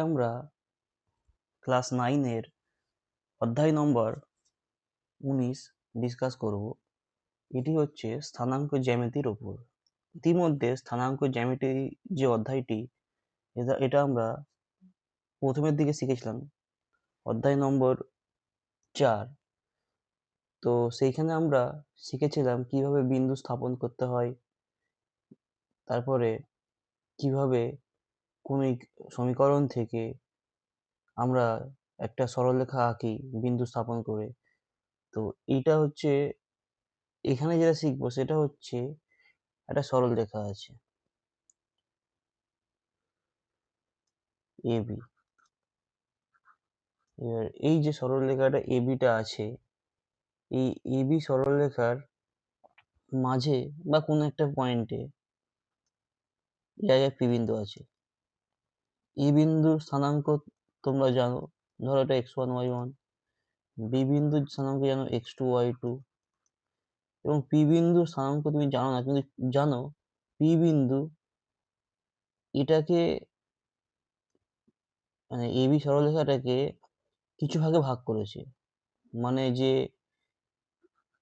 আমরা ক্লাস 9 এর অধ্যায় নম্বর 19 ডিসকাস করব। এটি হচ্ছে স্থানাঙ্ক জ্যামিতির উপর। ইতিমধ্যে স্থানাঙ্ক জ্যামিতি যে অধ্যায়টি এটা আমরা প্রথমের দিকে শিখেছিলাম, অধ্যায় নম্বর 4। তো সেইখানে আমরা শিখেছিলাম কিভাবে বিন্দু স্থাপন করতে হয়, তারপরে কিভাবে কোন সমীকরণ থেকে আমরা একটা সরলরেখা আঁকি বিন্দু স্থাপন করে। তো এইটা হচ্ছে এখানে যেটা শিখবো সেটা হচ্ছে একটা সরল রেখা আছে এবি। এবার এই যে সরল রেখাটা এবিটা আছে, এই এবি সরল রেখার মাঝে বা কোনো একটা পয়েন্টে জায়গায় পি বিন্দু আছে। ই বিন্দুর স্থানাঙ্ক তোমরা জানো, ধরো এটা x1 y1। বি বিন্দুর স্থানাঙ্ক জানো x2 y2, এবং পি বিন্দুর স্থানাঙ্ক তুমি জানো না, কিন্তু জানো পি বিন্দু এটাকে মানে এবি সরলরেখাটাকে কিছু ভাগে ভাগ করেছে। মানে যে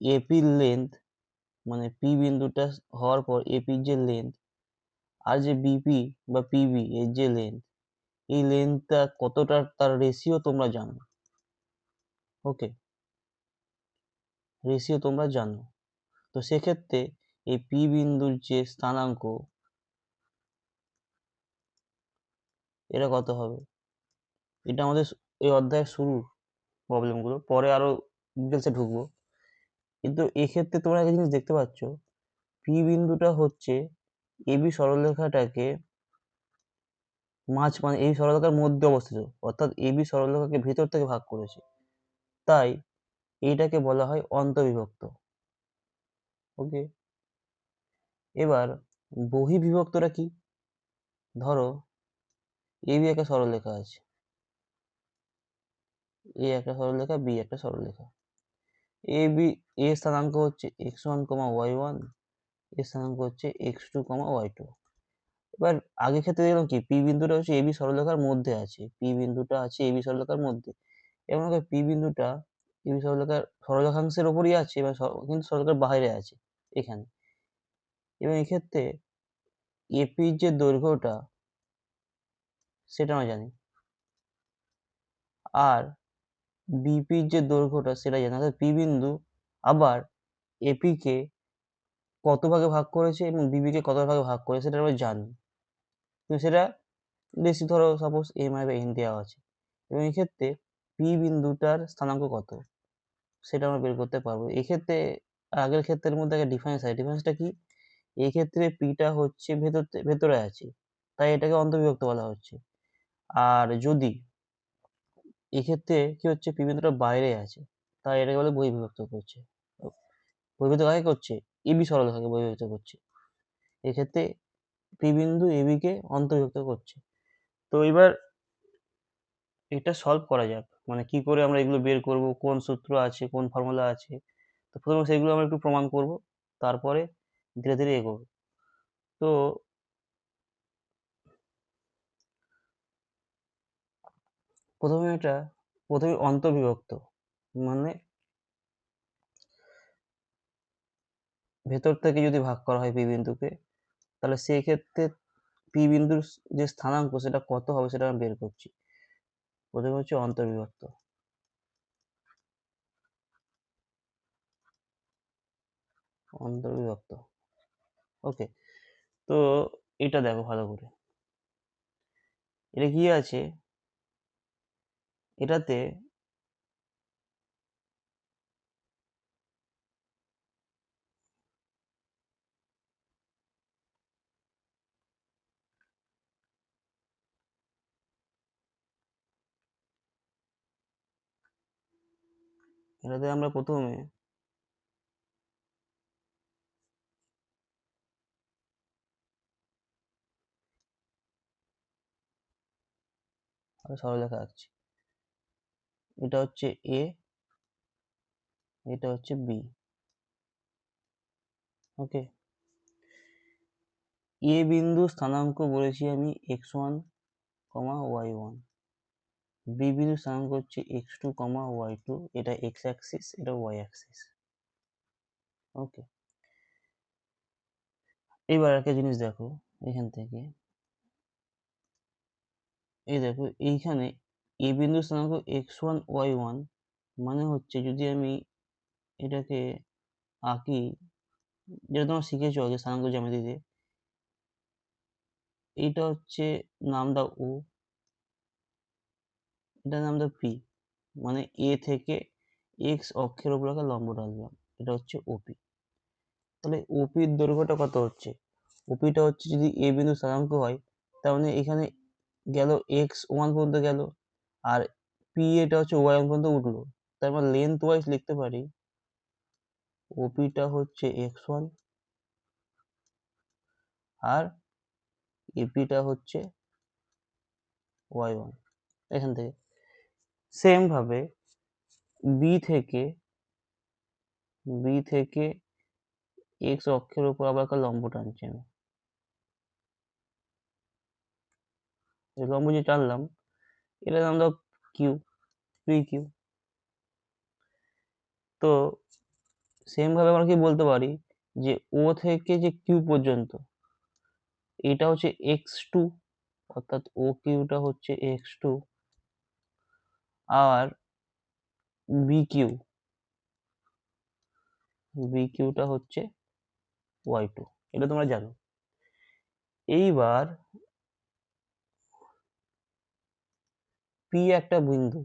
এপির লেন্থ, মানে পি বিন্দুটা হওয়ার পর এপির যে লেন্থ, আর যে বিপি বা পিবি এর যে লেন্থ, এই লেন্থটা কতটা তার রেশিও তোমরা জানো। ওকে, রেশিও তোমরা জানো। তো সেক্ষেত্রে এই পি বিন্দুর যে স্থানাঙ্ক, এটা কত হবে? এটা আমাদের এই অধ্যায়ের শুরুর প্রবলেমগুলো, পরে আরো ডিটেলসে ঢুকবো। কিন্তু এক্ষেত্রে তোমরা একটা জিনিস দেখতে পাচ্ছ, পি বিন্দুটা হচ্ছে এবি সরলরেখাটাকে মানে এই সরলরেখার মধ্যে অবস্থিত, অর্থাৎ এবি সরলরেখাকে ভিতর থেকে ভাগ করেছে, তাই এইটাকে বলা হয় অন্তর্বিভক্ত। ওকে, এবার বহিঃবিভক্তটা কি? ধরো এবি একটা সরলরেখা আছে, এ একটা সরলরেখা, বি একটা সরলরেখা। এবি এর স্থানাঙ্ক হচ্ছে x1, y1, এর স্থানাঙ্ক হচ্ছে x2, y2। এবার আগের ক্ষেত্রে দেখলাম কি পি বিন্দুটা হচ্ছে এবি সরলরেখার মধ্যে আছে, পি বিন্দুটা আছে এবি সরলরেখার মধ্যে, এবং পি বিন্দুটা এবি সরলরেখাংশের ওপরই আছে, এবং কিন্তু সরলরেখার বাইরে আছে এখানে। এবং এক্ষেত্রে এপির যে দৈর্ঘ্যটা সেটা আমরা জানি, আর বিপির যে দৈর্ঘ্যটা সেটা জানি। অর্থাৎ পি বিন্দু আবার এপি কে কত ভাগে ভাগ করেছে এবং বিবি কে কত ভাগে ভাগ করেছে সেটা আমরা জানি, কিন্তু সেটা বেশি, ধরো সাপোজ এম আই বা এন দেওয়া আছে, এবং এক্ষেত্রে পি বিন্দুটার স্থানাঙ্ক কত সেটা আমরা বের করতে পারবো। এক্ষেত্রে আগের ক্ষেত্রের মধ্যে একটা ডিফারেন্স আছে। ডিফারেন্সটা কি? এই ক্ষেত্রে পিটা হচ্ছে ভেতরে আছে, তাই এটাকে অন্তর্বিভক্ত বলা হচ্ছে। আর যদি এক্ষেত্রে কি হচ্ছে, পি বিন্দুটা বাইরে আছে, তাই এটাকে বলে বহির্বিভক্ত করছে। বহির্বিভক্ত কাকে করছে? এবি সরলরেখাকে বহির্বিভক্ত করছে। এক্ষেত্রে পি বিন্দু এবি কে অন্তর্বিভক্ত করছে। তো এবার এটা সলভ করা যাক, মানে কি করে আমরা এগুলো বের করব, কোন সূত্র আছে, কোন ফর্মুলা আছে। তো প্রথমে সেগুলো আমরা একটু প্রমাণ করব, তারপরে ধীরে ধীরে এগোবো। তো প্রথমে অন্তর্বিভক্ত, মানে ভেতর থেকে যদি ভাগ করা হয় পি বিন্দুকে, তাহলে সেই ক্ষেত্রে পি বিন্দুর যে স্থানাঙ্ক সেটা কত হবে সেটা আমরা বের করছি। প্রথমে হচ্ছে অন্তর্বিভক্ত। অন্তর্বিভক্ত, ওকে। তো এটা দেখো ভালো করে, এটা কি আছে, এটাতে আমরা প্রথমে সরলরেখা আঁকছি। এটা হচ্ছে এ, এটা হচ্ছে বি। ওকে, এ বিন্দু স্থানাঙ্ক বলেছি আমি x1, y1, বি বিন্দু স্থানাঙ্ক হচ্ছে x2, y2, এটা x অ্যাক্সিস, এটা y অ্যাক্সিস। ওকে, এবার একটা জিনিস দেখো এখান থেকে, এই দেখো এইখানে এ বিন্দু স্থানাঙ্ক x1, y1, মানে হচ্ছে যদি আমি এটাকে আঁকি, যেটা তোমরা শিখেছো আগে স্থানাঙ্ক জ্যামিতিতে, এইটা হচ্ছে নাম দাও ও, এটার নাম দাও পি, মানে এ থেকে এক্স অক্ষের উপর একটা লম্ব টানলাম, এটা হচ্ছে ওপি। তাহলে ওপির দৈর্ঘ্যটা কত হচ্ছে? ওপিটা হচ্ছে যদি এ বিন্দু স্থানাঙ্ক হয়, তার মানে এখানে গেল এক্স ওয়ান পর্যন্ত গেল, আর পি এটা হচ্ছে ওয়াই ওয়ান পর্যন্ত উঠলো, তার মানে লেন্থ ওয়াইজ লিখতে পারি ওপিটা হচ্ছে এক্স ওয়ান আর এপিটা হচ্ছে ওয়াই ওয়ান। এখান থেকে সেম ভাবে বি থেকে এক্স অক্ষের উপর আবার একটা লম্ব টানছি আমি, এই লম্ব যে টানলাম এটা নাম দাও কিউ, পি কিউ। তো সেম ভাবে আমরা কি বলতে পারি যে ও থেকে যে কিউ পর্যন্ত এটা হচ্ছে এক্স টু, অর্থাৎ ও কিউটা হচ্ছে এক্স টু, আর বি কিউটা হচ্ছে ওয়াই টু, এটা তোমরা জানো। এইবার পি একটা বিন্দু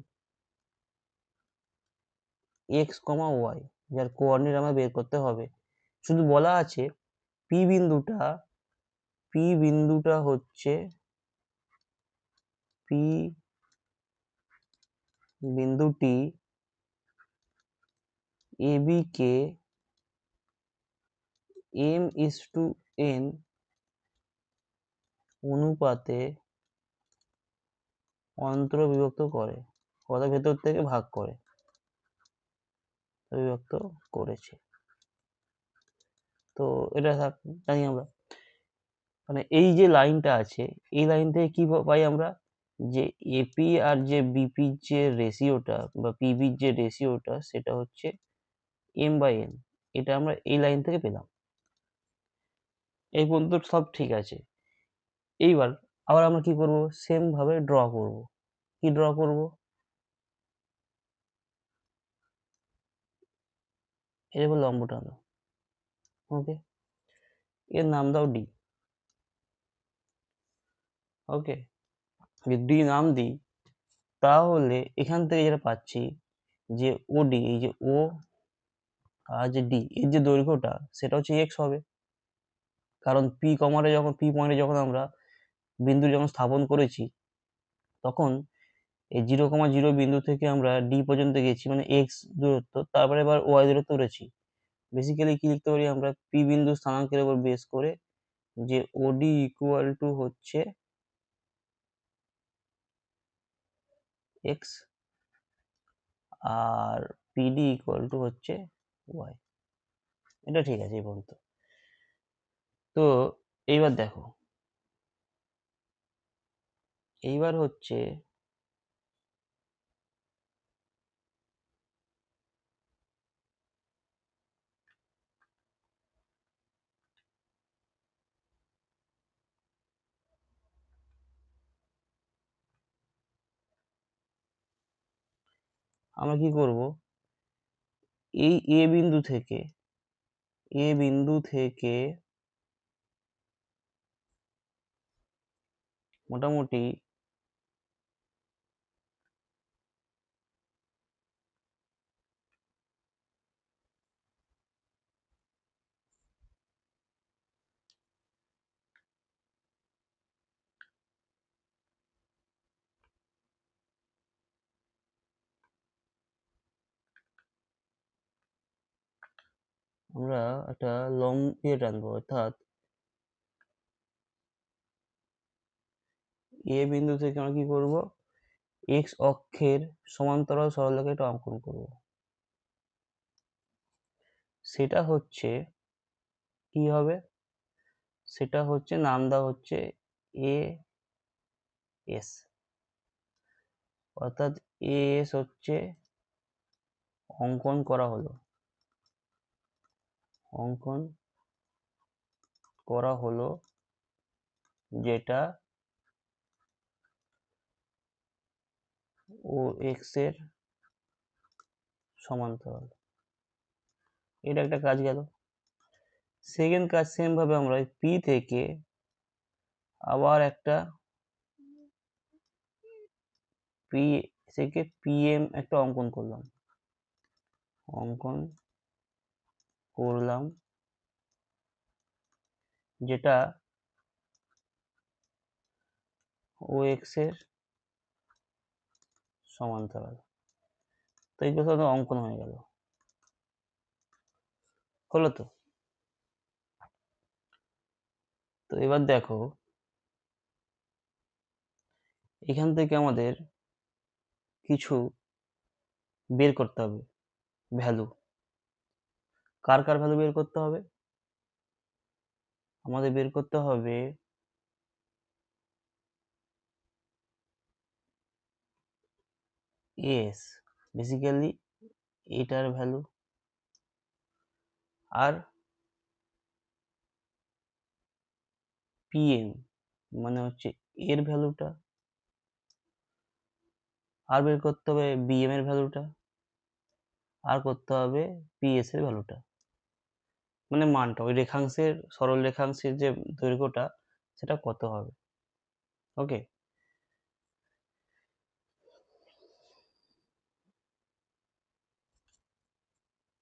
এক্স কমা ওয়াই, যার কোঅর্ডিনেট আমরা বের করতে হবে। শুধু বলা আছে পি বিন্দুটা হচ্ছে পি বিন্দুটি A B K M is to N অনুপাতে অন্তর্বিভক্ত করে, অর্থাৎ ভেতর থেকে ভাগ করে বিভক্ত করেছে। তো এটা জানি আমরা, মানে এই যে লাইনটা আছে এই লাইন থেকে কি পাই আমরা, যে এপি আর যে বিপির যে রেশিওটা বা পিবির যে রেশিওটা সেটা হচ্ছে এম বাই এন, এটা আমরা এই লাইন থেকে পেলাম। এই পর্যন্ত সব ঠিক আছে। এইবার আবার আমরা কি করব, সেম ভাবে ড্র করব। কি ড্র করব, এরকম লম্ব টানো। ওকে, এর নাম দাও ডি। ওকে, ডি নাম দিই, তাহলে এখান থেকে যেটা পাচ্ছি যে ওডি, এই যে ও আর যে ডি এর যে দৈর্ঘ্যটা সেটা হচ্ছে এক্স হবে, কারণ পি কমারে যখন পি পয়েন্টে যখন আমরা বিন্দু যখন স্থাপন করেছি তখন এই 0,0 বিন্দু থেকে আমরা ডি পর্যন্ত গেছি, মানে এক্স দূরত্ব, তারপরে এবার ওয়াই দূরত্ব উঠেছি। বেসিক্যালি কি লিখতে পারি আমরা, পি বিন্দু স্থানাঙ্কের উপর বেস করে যে ওডি ইকুয়াল টু হচ্ছে এক্স আর পিডি ইকুয়াল টু হচ্ছে ওয়াই। এটা ঠিক আছে এই পর্যন্ত। তো এইবার দেখো, এইবার হচ্ছে আমরা কি করব, এই এ বিন্দু থেকে মোটামুটি আমরা একটা লং দিয়ে টানবো, অর্থাৎ এ বিন্দু থেকে আমরা কি করব, এক্স অক্ষের সমান্তরাল সরলরেখা একটা অঙ্কন করব। সেটা হচ্ছে কি হবে, সেটা হচ্ছে নাম দেওয়া হচ্ছে এ এস, অর্থাৎ এস হচ্ছে অঙ্কন করা হলো, অঙ্কন করা হলো যেটা ও এক্স এর সমান্তরাল। এটা একটা কাজ গেল। সেকেন্ড কাজ সেম ভাবে আমরা পি থেকে আবার একটা পি থেকে পিএম একটা অঙ্কন করলাম, অঙ্কন করলাম যেটা ও এক্স এর সমান্তরাল। তো এই কথা অঙ্কন হয়ে গেল, হলো তো। তো এবার দেখো এখান থেকে আমাদের কিছু বের করতে হবে ভ্যালু। কার কার ভ্যালু বের করতে হবে? আমাদের বের করতে হবে এস, বেসিক্যালি এটার ভ্যালু, আর পিএম মানে হচ্ছে এর ভ্যালুটা, আর বের করতে হবে বিএম এর ভ্যালুটা, আর করতে হবে পিএস এর ভ্যালুটা, মানে মানটা ওই রেখাংশের, সরল রেখাংশের যে দৈর্ঘ্যটা সেটা কত হবে। ওকে,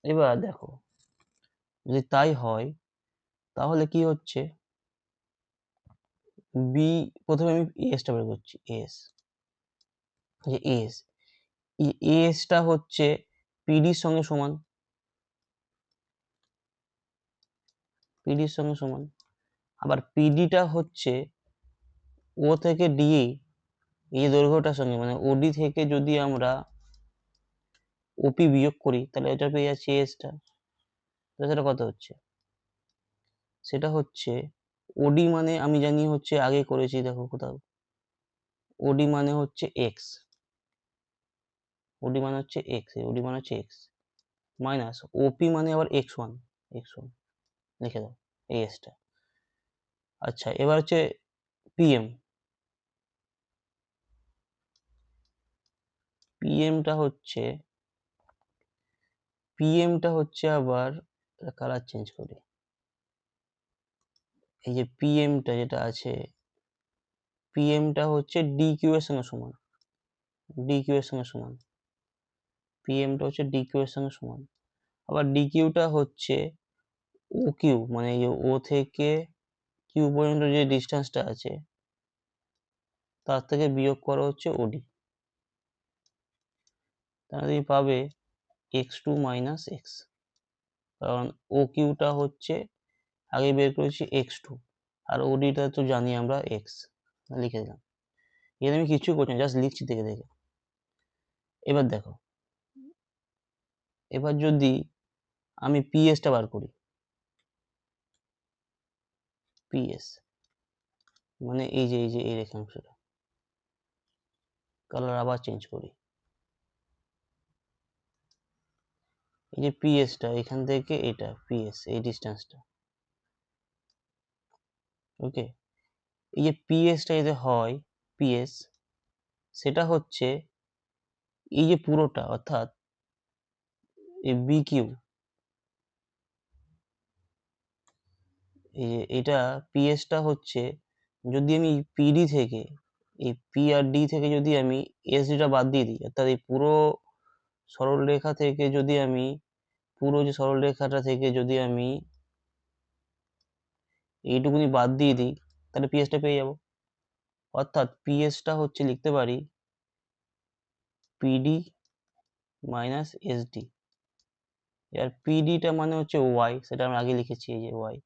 এবার দেখো যদি তাই হয় তাহলে কি হচ্ছে, বি প্রথমে আমি এসটা বের করছি, এস, যে এস, এসটা হচ্ছে পিডির সঙ্গে সমান, পিডির সঙ্গে সমান। আবার পিডিটা হচ্ছে ও থেকে ডি, এই দৈর্ঘ্যটার সঙ্গে, মানে ওডি থেকে যদি আমরা ওপি বিয়োগ করি তাহলে এটা পেয়ে যাচ্ছি এসটা। তাহলে সেটা কত হচ্ছে, সেটা হচ্ছে ওডি মানে আমি জানি হচ্ছে, আগে করেছি দেখো কোথাও, ওডি মানে হচ্ছে এক্স, ওডি মানে হচ্ছে এক্স, ওডি মানে হচ্ছে এক্স মাইনাস ওপি মানে আবার এক্স ওয়ান, এক্স ওয়ান লিখে দাও এই এসটা। আচ্ছা এবার হচ্ছে পিএম, পিএমটা হচ্ছে, পিএমটা হচ্ছে আবার কালার চেঞ্জ করি, এই যে পিএমটা যেটা আছে, পিএমটা হচ্ছে ডিকিউ এর সঙ্গে সমান, ডিকিউ এর সঙ্গে সমান, পিএমটা হচ্ছে ডিকিউ এর সঙ্গে সমান। আবার ডিকিউটা হচ্ছে ও কিউ, মানে এই ও থেকে কিউ পর্যন্ত যে ডিস্টেন্সটা আছে তার থেকে বিয়োগ করা হচ্ছে ওডি, তাহলে তুমি পাবে এক্স টু মাইনাস এক্স, কারণ ও কিউটা হচ্ছে আগে বের করেছি এক্স টু, আর ওডিটা তো জানি আমরা এক্স, লিখে দিলাম। এখানে আমি কিছু করছি না, জাস্ট লিখছি দেখে দেখে। এবার দেখো, এবার যদি আমি পিএসটা বার করি, পিএস মানে এই যে এই রেখাংশটা, কালার আবার চেঞ্জ করি, এই যে পিএসটা এখান থেকে এটা পিএস এই ডিস্টেন্সটা, ওকে। এই যে পিএসটা যদি হয় পিএস, সেটা হচ্ছে এই যে পুরোটা, অর্থাৎ এই বিকিউ, এই যে এটা পিএসটা হচ্ছে, যদি আমি পিডি থেকে, এই পি আর ডি থেকে যদি আমি এসডিটা বাদ দিয়ে দিই, অর্থাৎ এই পুরো সরলরেখা থেকে যদি আমি, পুরো যে সরলরেখাটা থেকে যদি আমি এইটুকুনি বাদ দিয়ে দিই তাহলে পিএসটা পেয়ে যাব। অর্থাৎ পিএসটা হচ্ছে লিখতে পারি পিডি মাইনাস এসডি। এবার পিডিটা মানে হচ্ছে ওয়াই, সেটা আমরা আগে লিখেছি, এই যে ওয়াই,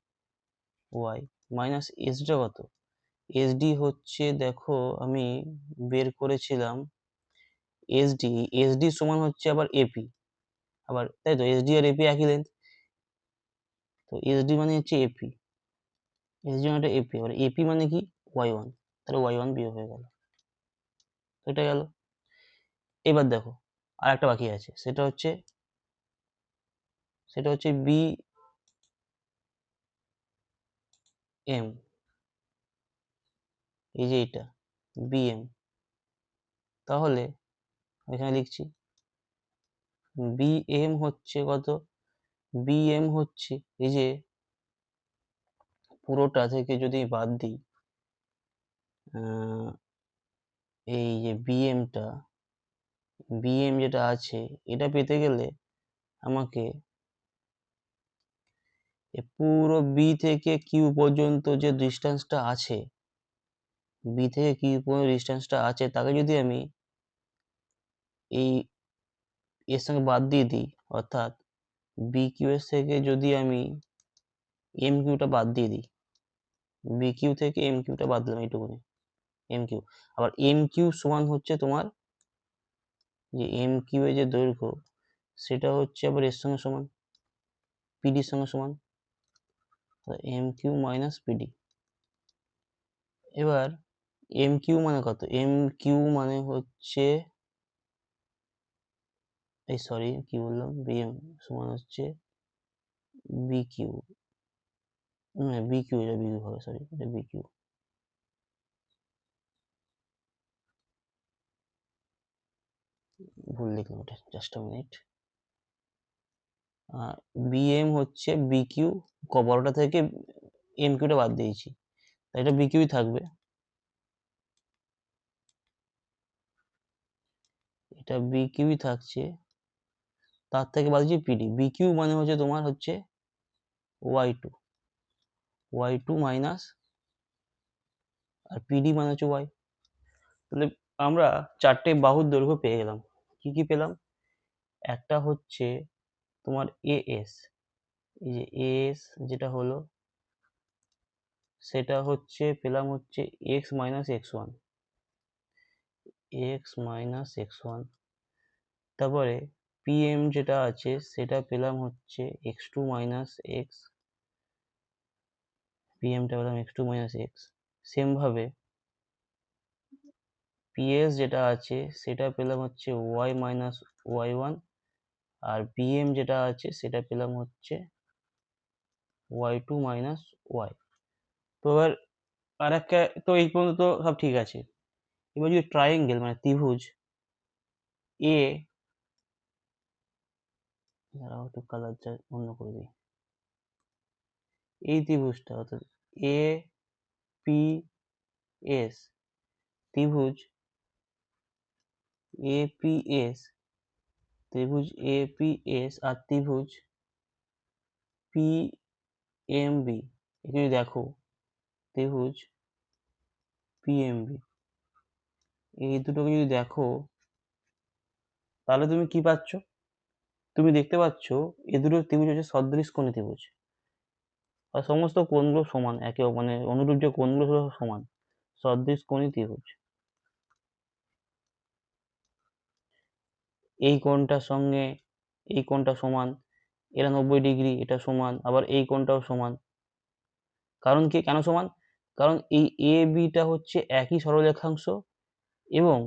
ওয়াই মাইনাস এসডিটা কত, এসডি হচ্ছে দেখো আমি বের করেছিলাম এসডি, এসডি সমান হচ্ছে আবার এপি, আবার তাই তো এসডি আর এপি একই লেন্থ, তো এসডি মানে হচ্ছে এপি, এসডি মানে এপি, আর এপি মানে কি ওয়াই ওয়ান, তাহলে ওয়াই ওয়ান বিয়োগ হয়ে গেল। এটা গেল। এবার দেখো আর একটা বাকি আছে, সেটা হচ্ছে বি এম, এই যে এটা বি এম। তাহলে এখানে লিখছি বি এম হচ্ছে কত, বি এম হচ্ছে এই যে পুরোটা থেকে যদি বাদ দিই, এই যে বিএম যেটা আছে, এটা পেতে গেলে আমাকে পুরো বি থেকে কিউ পর্যন্ত যে ডিস্টেন্সটা আছে, বি থেকে কিউ পর্যন্ত ডিস্টেন্সটা আছে, তাকে যদি আমি এই এর সঙ্গে বাদ দিয়ে দিই, অর্থাৎ বি কিউ এর থেকে যদি আমি এম কিউটা বাদ দিয়ে দিই, বি কিউ থেকে এম কিউটা বাদ দিলাম এইটুকুনি, এম কিউ। আবার এম কিউ সমান হচ্ছে তোমার যে এম কিউ এর যে দৈর্ঘ্য, সেটা হচ্ছে আবার এর সঙ্গে সমান, পিডির সঙ্গে সমান, এম কিউ মাইনাস পিডি। এবার এম কিউ মানে কত, এম কিউ মানে হচ্ছে এই সরি কি বললাম, বিএম সমান হচ্ছে বি কিউ, বি কিউ, এটা বি কিউ হবে, সরি এটা বি কিউ, ভুল লিখলাম ওটা, জাস্ট আ মিনিট। বিএম হচ্ছে বি কিউ, বড়টা থেকে এম কিউটা বাদ দিয়েছি, তাই এটা বি কিউই থাকবে, এটা বি কিউই থাকছে। তার থেকে বাদ দিয়েছি পিডি, বি কিউ মানে হচ্ছে তোমার হচ্ছে ওয়াই টু মাইনাস, আর পিডি মানে হচ্ছে ওয়াই। তাহলে আমরা চারটে বাহুর দৈর্ঘ্য পেয়ে গেলাম। কি কি পেলাম, একটা হচ্ছে তোমার এএস, এই যে এএস যেটা হলো, সেটা হচ্ছে পেলাম হচ্ছে X minus X one, X minus X one. তারপরে পিএম যেটা আছে সেটা পেলাম হচ্ছে এক্স টু মাইনাস এক্স, পিএমটা পেলাম X two minus X. Same ভাবে পিএস যেটা আছে সেটা পেলাম হচ্ছে ওয়াই মাইনাস ওয়াই ওয়ান, আর পিএম যেটা আছে সেটা পেলাম হচ্ছে ওয়াই টু মাইনাস ওয়াই। তো এবার আর একটা, তো এই পর্যন্ত তো সব ঠিক আছে। এবার যদি ট্রায়াঙ্গেল মানে ত্রিভুজ এ, দাঁড়াও একটু কালারটা অন্য করে দিই, এই ত্রিভুজটা অর্থাৎ এ পি এস, ত্রিভুজ এ পি এস, ত্রিভুজ এ পি এস আর ত্রিভুজ পি এম বি, যদি দেখো ত্রিভুজ পি এম বি, এই দুটোকে যদি দেখো, তাহলে তুমি কি পাচ্ছ, তুমি দেখতে পাচ্ছ এ দুটো ত্রিভুজ হচ্ছে সদৃশকোণী ত্রিভুজ, আর সমস্ত কোণগুলো সমান, একে মানে অনুরূপ যে কোণগুলো সব সমান, সদৃশকোণী ত্রিভুজ। এই কোণটার সঙ্গে এই কোণটা সমান, এটা 90 ডিগ্রি, এটা সমান, আবার এই কোণটাও সমান। কারণ কি, কেন সমান, কারণ এই এ বিটা হচ্ছে একই সরলরেখাংশ, এবং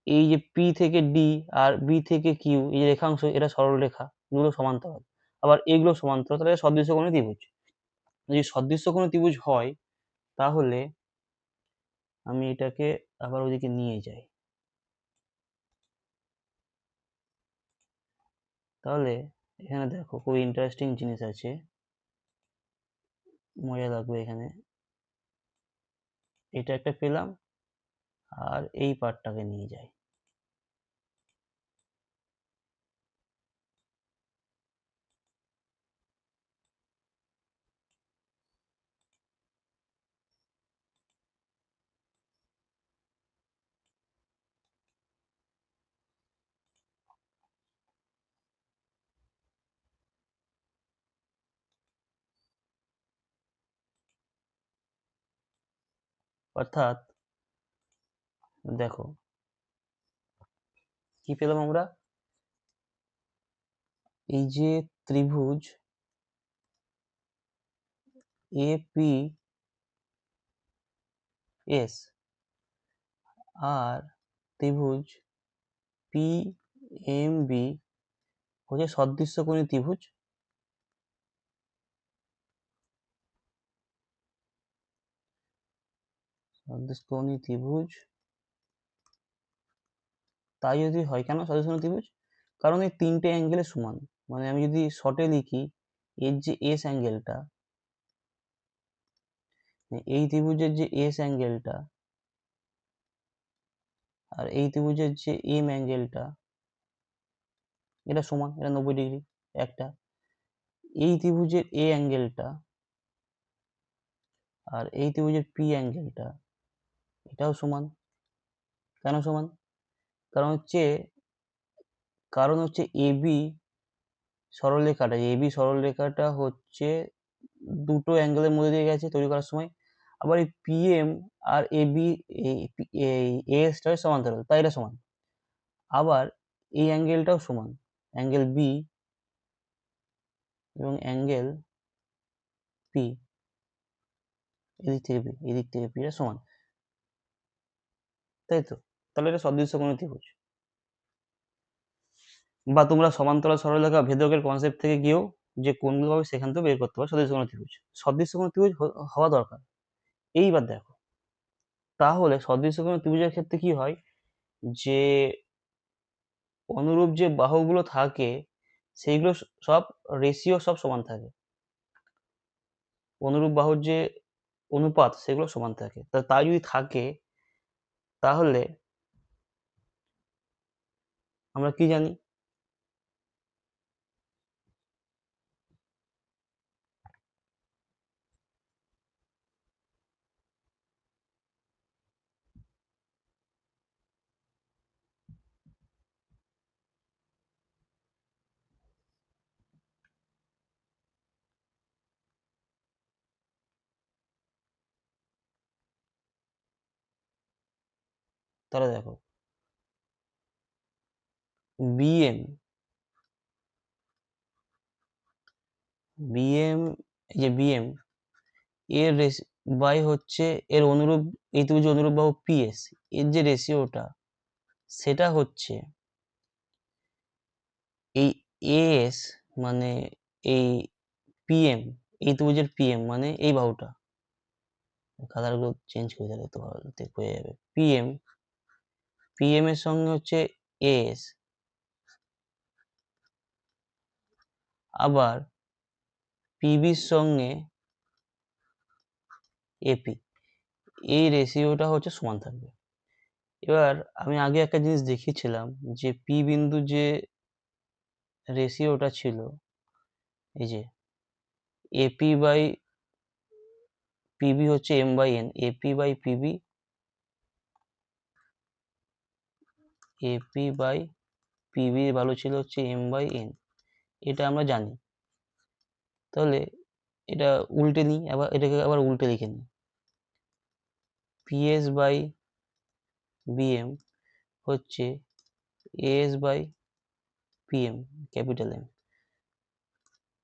এই যে পি থেকে ডি আর বি থেকে কিউ, এই যে রেখাংশ, এটা সরলরেখা, এগুলো সমান্তরাল, আবার এগুলো সমান্তরাল, তাহলে সদৃশকোণী ত্রিভুজ। যদি সদৃশকোণী ত্রিভুজ হয়, তাহলে আমি এটাকে আবার ওইদিকে নিয়ে যাই, তাহলে এখানে দেখো খুব ইন্টারেস্টিং জিনিস আছে, মজা লাগবে এখানে। এটা একটা পেলাম, আর এই পার্টটাকে নিয়ে যাই, অর্থাৎ দেখো কি পেলাম আমরা, এই যে ত্রিভুজ এ পি এস আর ত্রিভুজ পি এম বি হচ্ছে সদৃশ্যকোণী ত্রিভুজ। সদৃশ্যকোণী ত্রিভুজ তাই যদি হয়, কেন সদৃশ্যকোণী ত্রিভুজ? কারণ এই তিনটে অ্যাঙ্গেলের সমান। মানে আমি যদি শর্টে লিখি, এর যে এস অ্যাঙ্গেলটা, এই ত্রিভুজের যে এস অ্যাঙ্গেলটা আর এই ত্রিভুজের যে এম অ্যাঙ্গেলটা, এটা সমান, এটা 90 ডিগ্রি একটা। এই ত্রিভুজের এ অ্যাঙ্গেলটা আর এই ত্রিভুজের পি অ্যাঙ্গেলটা, এটাও সমান। কেন সমান? কারণ হচ্ছে এবি সরলরেখাটা হচ্ছে দুটো অ্যাঙ্গেলের মধ্যে দিয়ে গেছে তৈরি করার সময়। আবার এই পিএম আর এবি এই এসটার সমান্তরাল, তাই এটা সমান। আবার এই অ্যাঙ্গেলটাও সমান, অ্যাঙ্গেল বি এবং অ্যাঙ্গেল পি, এদিক থেকে পি এর সমান, তাই তো? তাহলে এটা সদৃশ্যকোণী ত্রিভুজ। বা তোমরা সমান্তরাল সরলরেখা ভেদকের কনসেপ্ট থেকে গিয়েও যে কোণগুলো পাবে সেখান থেকে বের করতে পারো সদৃশ্যকোণী ত্রিভুজ। সদৃশ্যকোণী ত্রিভুজ হওয়া দরকার। এইবার দেখো, তাহলে সদৃশ্যকোণী ত্রিভুজের ক্ষেত্রে কি হয়, যে অনুরূপ যে বাহুগুলো থাকে সেইগুলো সব রেশিও সব সমান থাকে। অনুরূপ বাহুর যে অনুপাত সেগুলো সমান থাকে। তাই যদি থাকে তাহলে আমরা কি জানি? তাহলে দেখো, বিএম বিএম এই যে বিএম এর বাই হচ্ছে এর অনুরূপ, এই ত্রিভুজ অনুরূপ বাহু পিএস, এর যে রেশিওটা সেটা হচ্ছে এই এস মানে এই পিএম, এই ত্রিভুজের পিএম মানে এই বাহুটা, কালারগুলো চেঞ্জ করে দিলে তো ভালো হয়ে যাবে। পিএম এর সঙ্গে হচ্ছে এস, আবার পিবির সঙ্গে এপি, এই রেশিওটা হচ্ছে সমান থাকবে। এবার আমি আগে একটা জিনিস দেখিয়েছিলাম যে পি বিন্দু যে রেশিওটা ছিল, এই যে এপি বাই পিবি হচ্ছে M by N, AP by PB, AP by পিবির ভ্যালু ছিল হচ্ছে এম বাই এন, এটা আমরা জানি। তাহলে এটা উল্টে নিই, আবার এটাকে আবার উল্টে লিখে নিই, পিএস বাই বিএম হচ্ছে S by PM capital M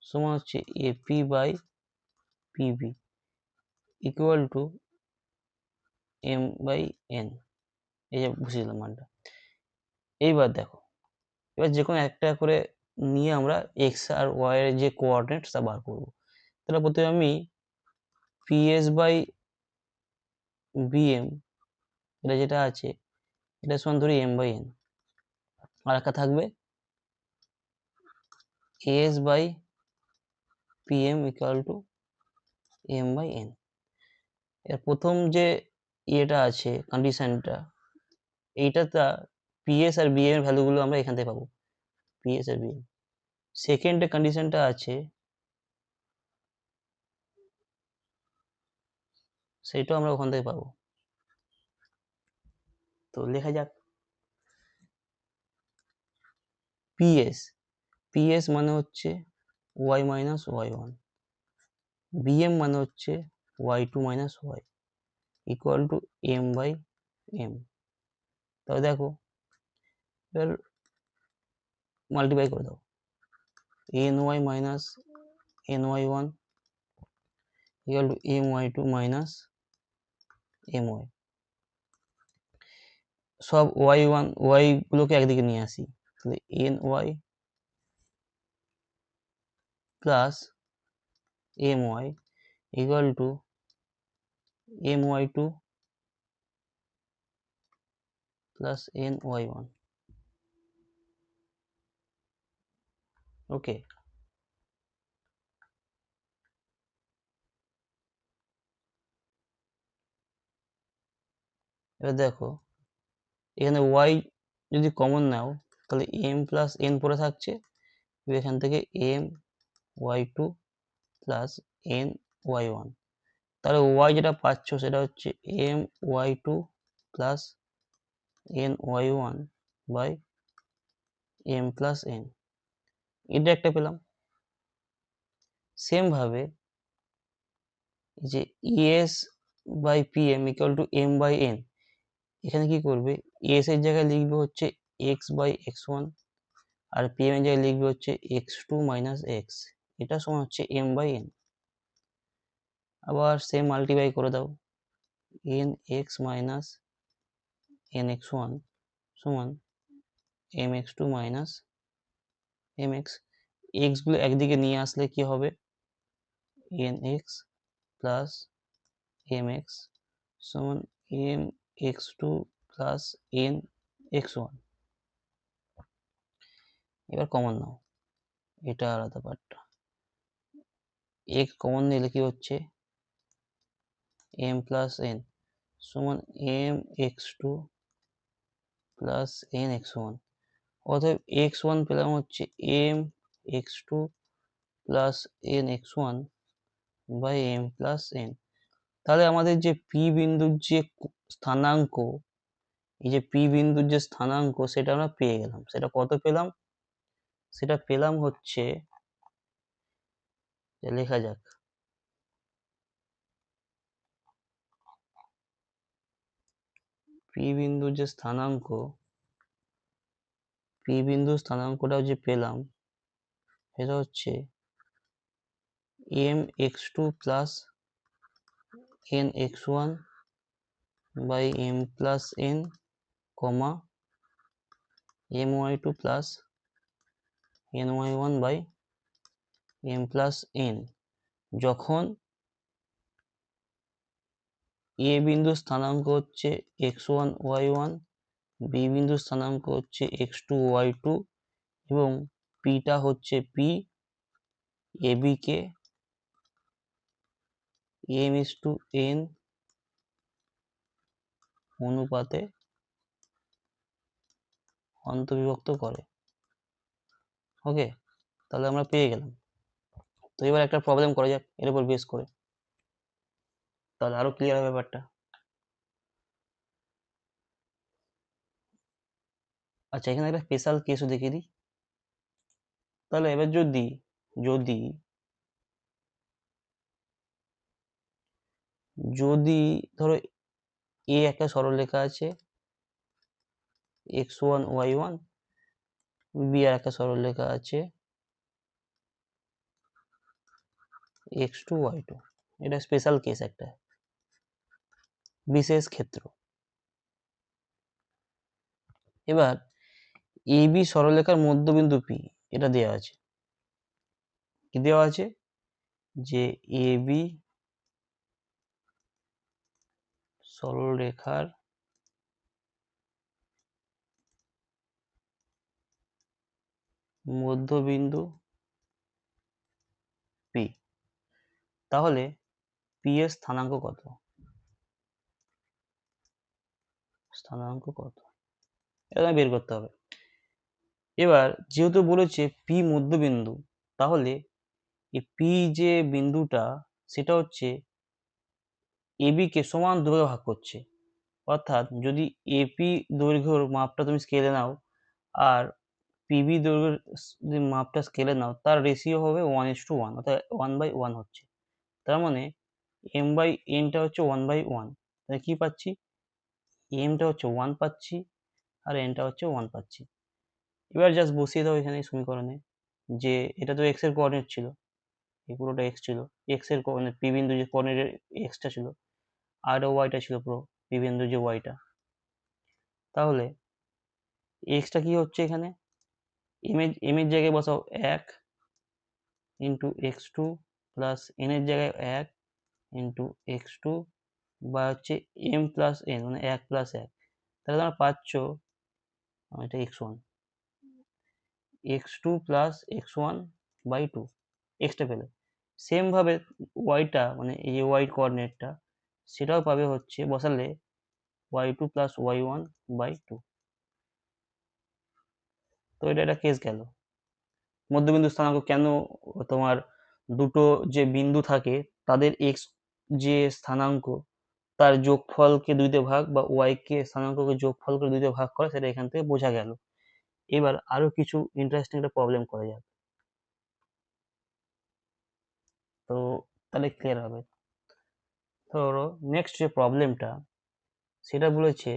সমান হচ্ছে AP by PB equal to M by N. এই যে বসে দিলাম মানটা। এইবার দেখো, এবার যে কোনো একটা করে নিয়ে আমরা এক্স আর ওয়াই এর যে কোঅর্ডিনেটস তা বার করবো। তাহলে প্রথমে আমি পিএস বাই বিএম, এটা যেটা আছে এটা সমান ধরি এম বাই এন, আর একটা থাকবে S by PM equal to M by N. এর প্রথম যে ইয়েটা আছে কন্ডিশনটা, এইটাতে পিএস আর বিএম এর ভ্যালুগুলো আমরা এখান থেকে পাবো, পিএস আর বিএম। সেকেন্ড কন্ডিশনটা আছে, সেটাও আমরা ওখান থেকে পাবো। তো লেখা যাক, পিএস পিএস মানে হচ্ছে Y minus Y one, BM মানে হচ্ছে Y two minus Y equal to M by M. তাহলে দেখো, এবার মাল্টিপ্লাই করে দাও, N Y minus N Y one equal to M Y two minus M Y. সব ওয়াই গুলোকে একদিকে নিয়ে আসি, তাহলে N Y plus M Y equal to M Y two plus N Y one. Okay, এবার দেখো এখানে ওয়াই যদি কমন নাও তাহলে এম প্লাস এন পড়ে থাকছে, এখান থেকে M Y two plus N Y one, তাহলে ওয়াই যেটা পাচ্ছ সেটা হচ্ছে M Y two plus N Y one by M plus N, এটা একটা পেলাম। সেম ভাবে যে ES by PM equal to M by N, এখানে কি করবে, এস এর জায়গায় লিখবে হচ্ছে এক্স বাই এক্স ওয়ান, আর পিএম এর জায়গায় লিখবে হচ্ছে এক্স টু মাইনাস এক্স, এটা সমান হচ্ছে এম বাই এন। আবার সেম মাল্টিপ্লাই করে দাও, N x minus N x one সমান M x two minus M X, X গুলো একদিকে নিয়ে আসলে কি হবে, N X plus M X সমান M x two plus N x one. এবার কমন নাও, এটা আলাদা পার্টটা, এক্স কমন নিলে কি হচ্ছে এম প্লাস এন সমান M x two plus N x one, অতএব এক্স ওয়ান পেলাম হচ্ছে M x two plus N x one by M plus N. তাহলে আমাদের যে পি বিন্দুর যে স্থানাঙ্ক, এই যে পি বিন্দুর যে স্থানাঙ্ক সেটা আমরা পেয়ে গেলাম। সেটা কত পেলাম, সেটা পেলাম হচ্ছে, লেখা যাক, পি বিন্দুর যে স্থানাঙ্ক, পি বিন্দুর স্থানাঙ্কটা যে পেলাম সেটা হচ্ছে M x two plus N x one by M plus N কমা M Y two plus N Y one by M plus N, যখন এ বিন্দুর স্থানাঙ্ক হচ্ছে x one Y one, B বিন্দুর স্থানাঙ্ক হচ্ছে এক্স টু ওয়াই টু, এবং পিটা হচ্ছে P, A B K M is to N অনুপাতে অন্তর্বিভক্ত করে। ওকে, তাহলে আমরা পেয়ে গেলাম। তো এবার একটা প্রবলেম করা যাক এর উপর বেস করে, তাহলে আরো ক্লিয়ার হবে ব্যাপারটা। আচ্ছা, এখানে একটা স্পেশাল কেসও দেখিয়ে দিই। তাহলে এবার যদি যদি যদি ধরো এ একটা সরলরেখা আছে X one Y one, B আর একটা সরলরেখা আছে এক্স টু ওয়াই টু, এটা স্পেশাল কেস, একটা বিশেষ ক্ষেত্র। এবার এ বি সরলরেখার মধ্যবিন্দু পি, এটা দেওয়া আছে, কি দেওয়া আছে, যে এ বি সরলরেখার মধ্যবিন্দু পি, তাহলে পি এর স্থানাঙ্ক কত, স্থানাঙ্ক কত, এটা বের করতে হবে। এবার যেহেতু বলেছে পি মধ্যবিন্দু, তাহলে এই পি যে বিন্দুটা সেটা হচ্ছে এবি কে সমান দুভাগে ভাগ করছে, অর্থাৎ যদি এপি দৈর্ঘ্যের মাপটা তুমি স্কেলে নাও আর পিবি দৈর্ঘ্যের যদি মাপটা স্কেলে নাও, তার রেশিও হবে 1:1, অর্থাৎ 1/1 হচ্ছে। তার মানে এম বাই এনটা হচ্ছে 1/1, তাহলে কি পাচ্ছি, এমটা হচ্ছে 1 পাচ্ছি আর এনটা হচ্ছে 1 পাচ্ছি। এবার জাস্ট বসিয়ে দাও এখানে সমীকরণে, যে এটা তো এক্স এর কোঅর্ডিনেট ছিল, এই পুরোটা এক্স ছিল, এক্স এর কোঅর্ডিনেট পি বিন্দু যে কোঅর্ডিনেট এক্সটা ছিল, আর ওয়াইটা ছিল পুরো পি বিন্দু যে ওয়াইটা, তাহলে এক্সটা কি হচ্ছে এখানে, এম এর জায়গায় বসাও 1 into X two plus N এর জায়গায় 1 ইন্টু এক্স টু বা হচ্ছে এম প্লাস এন মানে 1 প্লাস 1, তাহলে তোমরা পাচ্ছ এটা X one, X two plus X one by two, এক্সটা পেলে। সেমভাবে ওয়াইটা মানে এই যে ওয়াই কোঅর্ডিনেটটা সেটাও পাবে হচ্ছে বসালে Y two plus Y one by two. তো এটা একটা কেস গেল। মধ্যবিন্দু স্থানাঙ্ক কেন তোমার দুটো যে বিন্দু থাকে তাদের এক্স যে স্থানাঙ্ক তার যোগফলকে দুইতে ভাগ বা ওয়াই কে স্থানাঙ্ককে যোগফল করে দুইতে ভাগ করে সেটা এখান থেকে বোঝা গেল। এবার আরো কিছু ইন্টারেস্টিং একটা প্রবলেম করা যাক, তো তাহলে ক্লিয়ার হবে। ধরো নেক্সট যে প্রবলেমটা সেটা বলেছে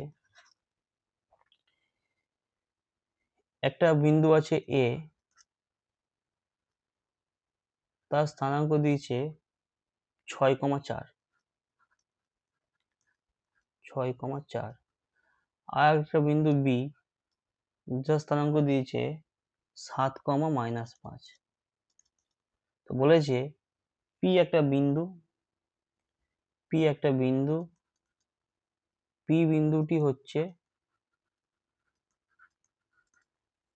একটা বিন্দু আছে এ, তার স্থানাঙ্ক দিয়েছে 6,4, 6,4, আর একটা বিন্দু বি যার স্থানাঙ্ক দিয়েছে 7,-5। তো বলেছে পি একটা বিন্দু, পি একটা বিন্দু, পি বিন্দুটি হচ্ছে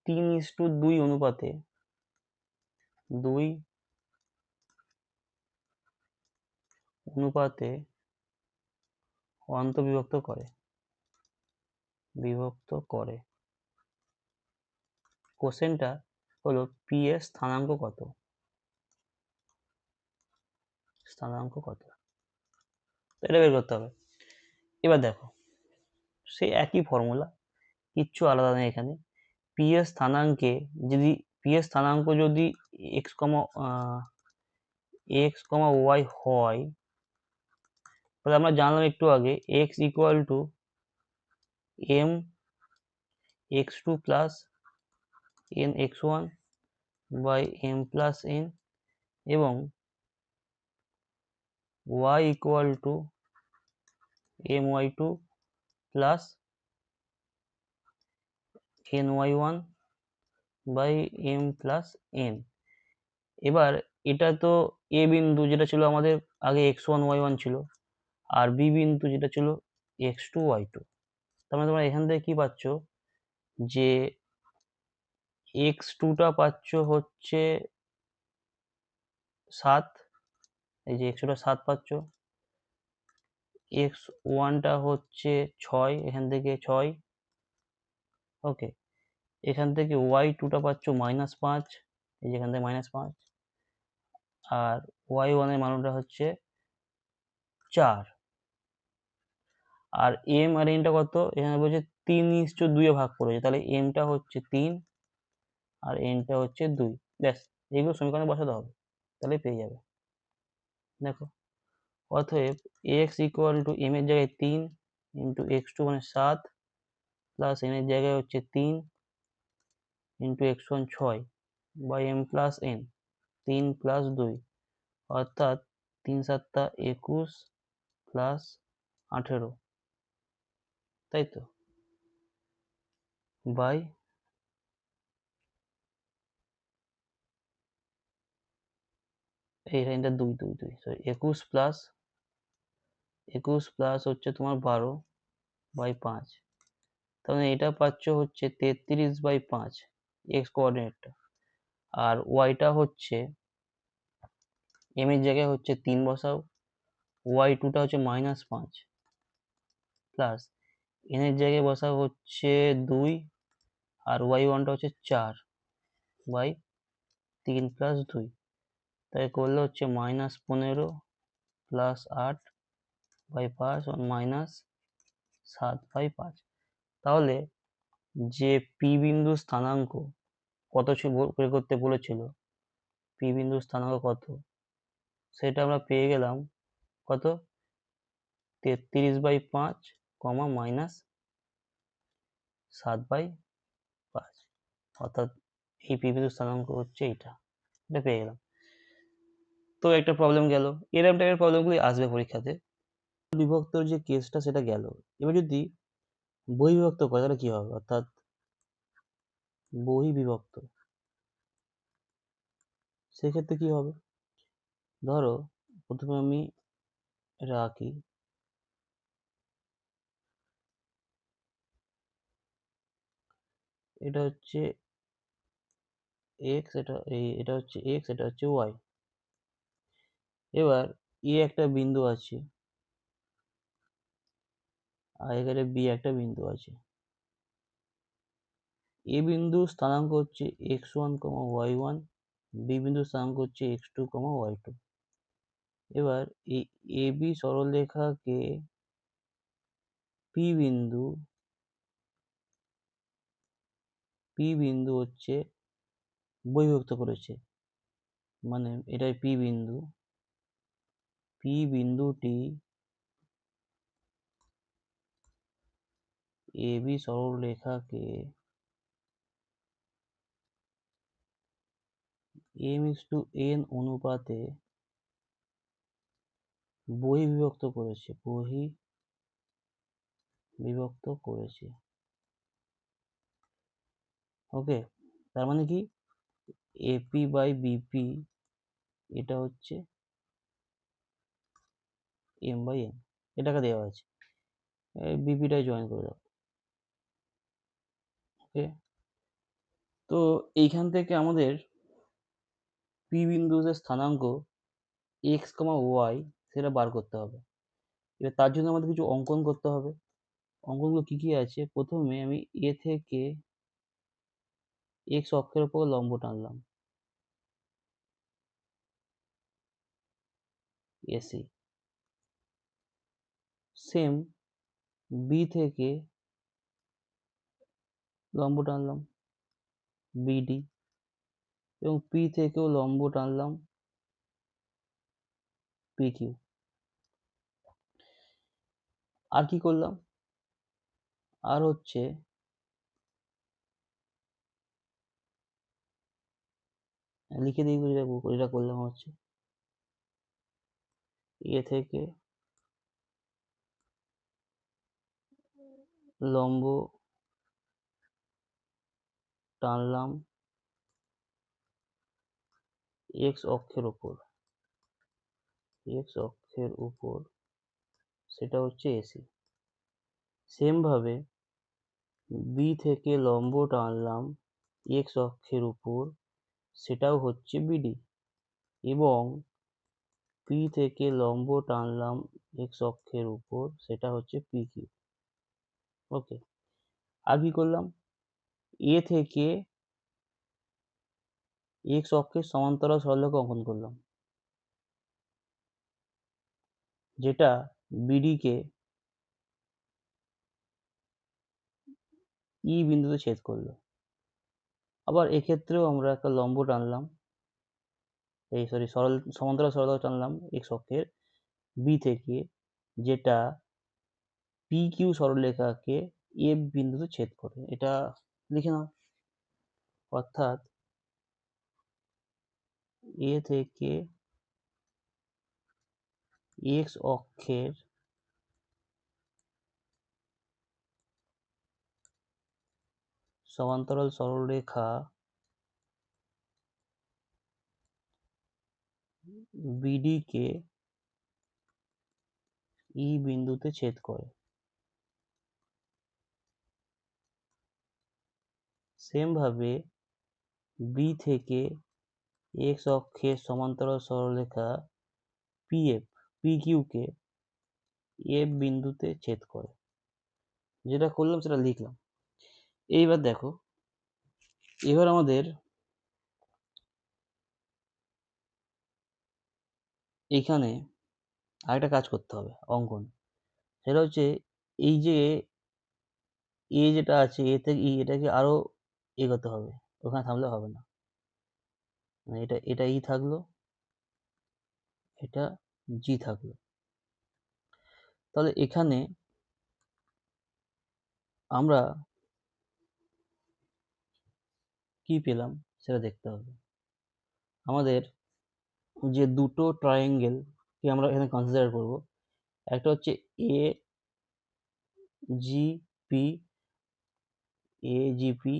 3:2 অনুপাতে 2 অনুপাতে অন্তর্বিভক্ত করে, বিভক্ত করে। কোশ্চেনটা হলো পি এর স্থানাঙ্ক কত, স্থানাঙ্ক কত, এটা বের করতে হবে। এবার দেখো সেই একই ফর্মুলা, কিচ্ছু আলাদা নেই এখানে। পি এর স্থানাঙ্কে যদি পি এর স্থানাঙ্ক যদি এক্স কমা ওয়াই হয়, তাহলে আমরা জানলাম একটু আগে X equal to M x two plus N x one by M plus N, এবং y equal to M Y two plus N Y one by M plus N. এবার এটা তো এ বিন্দু যেটা ছিল আমাদের আগে এক্স ওয়ান ওয়াই ওয়ান ছিল, আর বি বিন্দু যেটা ছিল এক্স টু ওয়াই টু। তার মানে তোমরা এখান থেকে কি পাচ্ছ যে এক্স টুটা পাচ্ছ হচ্ছে 7, এই যে এক্স টুটা 7 পাচ্ছ, এক্স ওয়ানটা হচ্ছে 6, এখান থেকে 6, ওকে। এখান থেকে ওয়াই টুটা পাচ্ছ -5, এই যে এখান থেকে -5, আর ওয়াই ওয়ানের মানটা হচ্ছে 4, আর এম আর এনটা কত এখানে বলছে 3:2 ভাগ করেছে, তাহলে এমটা হচ্ছে 3 আর এনটা হচ্ছে 2। ব্যাস, এইগুলো সমীকরণে বসাতে হবে, তাহলে পেয়ে যাবে। দেখো অতএব এক্স ইকুয়াল টু এম এর জায়গায় 3 ইন্টু এক্স টু মানে 7 প্লাস এন এর জায়গায় হচ্ছে 3 into X one 6 by M plus N 3 plus 2, অর্থাৎ 3 7 21 প্লাস 18, তাই তো, বাই এই লাইনটা 2 2 2 সরি 21 প্লাস হচ্ছে তোমার 12 বাই 5, তাহলে এটা পাচ্ছ হচ্ছে 33/5 এক্স কোঅর্ডিনেটটা, আর ওয়াইটা হচ্ছে এম এর জায়গায় হচ্ছে 3 বসাও, ওয়াই টুটা হচ্ছে -5 প্লাস এন এর জায়গায় বসাও হচ্ছে 2, আর ওয়াই ওয়ানটা হচ্ছে 4 বাই 3 প্লাস 2, তাই করলে হচ্ছে -15 প্লাস 8 বাই 5 -7/5। তাহলে যে পি বিন্দু স্থানাঙ্ক কত বের করতে বলেছিল, পি বিন্দু স্থানাঙ্ক কত সেটা আমরা পেয়ে গেলাম কত, 33/5 -7/5, অর্থাৎ এই পি বিন্দু স্থানাঙ্ক হচ্ছে এটা পেয়ে গেলাম। তো একটা প্রবলেম গেল, এরকম টাইপের প্রবলেমগুলি আসবে পরীক্ষাতে। বিভক্তর যে কেসটা সেটা গেল। এবার যদি বহিঃবিভক্ত করে তাহলে কি হবে, অর্থাৎ বহিঃবিভক্ত, সেক্ষেত্রে কি হবে, ধরো প্রথমে আমি রাখি এটা হচ্ছে এক্স, এটা হচ্ছে এক্স, এটা হচ্ছে ওয়াই। এবার এ একটা বিন্দু আছে আর এখানে বি একটা বিন্দু আছে। এ বিন্দু স্থানাঙ্ক হচ্ছে x1, y1, বি বিন্দু স্থানাঙ্ক হচ্ছে x2, y2। এবার এই এ বি সরলরেখাকে পি বিন্দু হচ্ছে বহিঃবিভক্ত করেছে, মানে এটাই পি বিন্দুটি এ বি সরলরেখাকে m/n অনুপাতে বহিঃবিভক্ত করেছে। ওকে, তার মানে কি এপি বাই বিপি এটা হচ্ছে m/n, এটাকে দেওয়া আছে, এই বিপিটাই জয়েন করে দাও। ওকে, তো এইখান থেকে আমাদের পি বিন্দুতে স্থানাঙ্ক এক্স, ওয়াই সেটা বার করতে হবে। এবার তার জন্য আমাদের কিছু অঙ্কন করতে হবে। অঙ্কনগুলো কি কি আছে, প্রথমে আমি এ থেকে এক্স অক্ষের উপর লম্ব টানলাম, এসি। সেম বি থেকে লম্ব টানলাম, বিডি। এবং পি থেকেও লম্ব টানলাম, পিকিউ। আর কি করলাম, আর হচ্ছে লিখে দিই, যেটা করলাম হচ্ছে এ থেকে লম্ব টানলাম এক্স অক্ষের উপর, সেটা হচ্ছে এসি। সেম ভাবে বি থেকে লম্ব টানলাম এক্স অক্ষের উপর, সেটাও হচ্ছে বিডি। এবং পি থেকে লম্ব টানলাম এক্স অক্ষের উপর, সেটা হচ্ছে পিকিউ। ওকে, আর কি করলাম, এ থেকে এক্স অক্ষের সমান্তরাল সরলরেখা অঙ্কন করলাম, যেটা বিডি কে ই বিন্দুতে ছেদ করলো। আবার এক্ষেত্রেও আমরা একটা লম্ব টানলাম, সমান্তরাল সরলরেখা টানলাম এক্স অক্ষের বি থেকে, যেটা পি কিউ সরলরেখাকে এফ বিন্দুতে ছেদ করে। এটা লিখে নাও, অর্থাৎ এ থেকে এক্স অক্ষের সমান্তরাল সরলরেখা বিডি কে ই বিন্দুতে ছেদ করে। সেম ভাবে বি থেকে এক্স অক্ষের সমান্তরাল সরলরেখা পি কিউ কে এফ বিন্দুতে ছেদ করে। যেটা করলাম সেটা লিখলাম। এইবার দেখো, এবার আমাদের এইখানে আরেকটা কাজ করতে হবে, অঙ্কন। সেটা হচ্ছে এই যে এ যেটা আছে, এ থেকে ই, এটাকে আরো এগোতে হবে, ওখানে থামলে হবে না। মানে এটা ই থাকলো, এটা জি থাকলো। তাহলে এখানে আমরা কি পেলাম সেটা দেখতে হবে। আমাদের যে দুটো ট্রায়াঙ্গেল কে আমরা এখানে কনসিডার করব, একটা হচ্ছে এ জি বিএপি, এজিপি,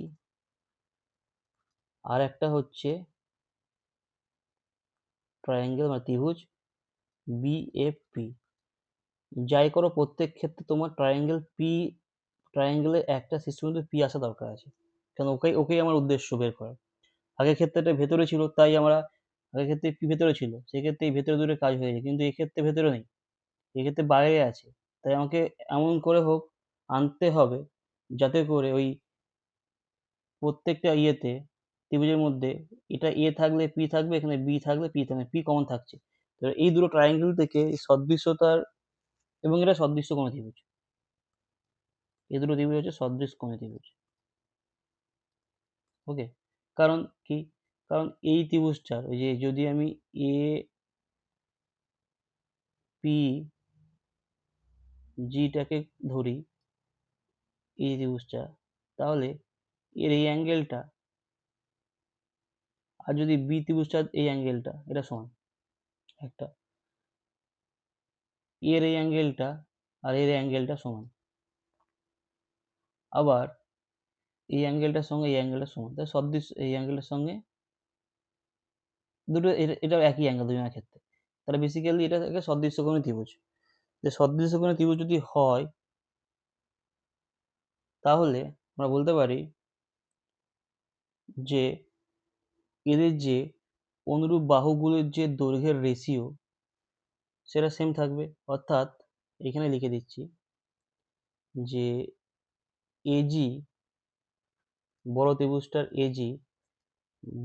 আর একটা হচ্ছে ট্রায়াঙ্গেল বা ত্রিভুজ বিএফপি। যাই করো প্রত্যেক ক্ষেত্রে তোমার ট্রায়াঙ্গেলের একটা সিস্টেম মধ্যে পি আসা দরকার আছে, কারণ ওকেই আমার উদ্দেশ্য বের করা। আগের ক্ষেত্রে এটা ভেতরে ছিল, তাই আমরা আগের ক্ষেত্রে পি ভেতরে ছিল, সেক্ষেত্রে এই ভেতরে দূরে কাজ হয়ে যায়, কিন্তু এক্ষেত্রে ভেতরে নেই, এক্ষেত্রে বাইরে আছে। তাই আমাকে এমন করে হোক আনতে হবে যাতে করে ওই প্রত্যেকটা ইয়েতে ত্রিভুজের মধ্যে এটা এ থাকলে পি থাকবে, এখানে বি থাকলে পি থাকবে, পি কমন থাকছে। তো এই দুটো ট্রায়াঙ্গেল থেকে সদৃশ্যতার, এবং এটা সদৃশ্য কোণ ত্রিভুজ, এই দুটো ত্রিভুজ হচ্ছে সদৃশ্য কোণ ত্রিভুজ। ওকে, কারণ কি, কারণ এই ত্রিভুজটার ওই যে যদি আমি এ পি জিটাকে ধরি, এই ত্রিভুজটা, তাহলে এর এই অ্যাঙ্গেলটা, আর যদি বি ত্রিভুজটা এই অ্যাঙ্গেলটা, এটা সমান একটা, এর এই অ্যাঙ্গেলটা আর এর অ্যাঙ্গেলটা সমান, আবার এই অ্যাঙ্গেলটার সঙ্গে এই অ্যাঙ্গেলটা সমান, তাই সদৃশ্য এই অ্যাঙ্গেলটার সঙ্গে দুটো এটা একই অ্যাঙ্গেল দুজনের ক্ষেত্রে, তাহলে বেসিক্যালি এটা থেকে সদৃশ্যকোণী ত্রিভুজ। যে সদৃশ্যকোণী ত্রিভুজ যদি হয়, তাহলে আমরা বলতে পারি যে এদের যে অনুরূপ বাহুগুলির যে দৈর্ঘ্যের রেশিও সেটা সেম থাকবে। অর্থাৎ এখানে লিখে দিচ্ছি যে এজি, বড় ত্রিভুজটার এজি,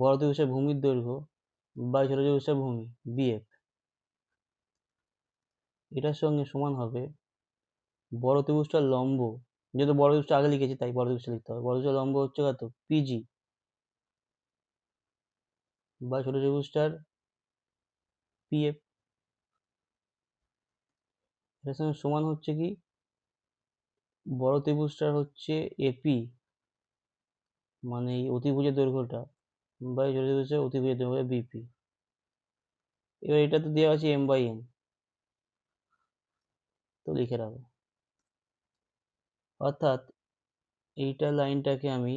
বড় ত্রিভুজের ভূমির দৈর্ঘ্য বাই ছোট ত্রিভুজটার ভূমি বিএফ, এটার সঙ্গে সমান হবে বড় ত্রিভুজটার লম্ব, যেহেতু বড় ত্রিভুজটা আগে লিখেছি তাই বড় ত্রিভুজটা লিখতে হবে, বড় ত্রিভুজের লম্ব হচ্ছে কত পিজি বাই ছোট ত্রিভুজটার পিএফ, এটার সঙ্গে সমান হচ্ছে কি বড় ত্রিভুজটার হচ্ছে এপি, মানে এই অতিভুজের দৈর্ঘ্যটা, বাই ছোট ত্রিভুজের অতিভুজের দৈর্ঘ্য বিপি। এবার এটা তো দেওয়া আছে এম বাই এন, তো লিখে রাখো। অর্থাৎ এইটা লাইনটাকে আমি,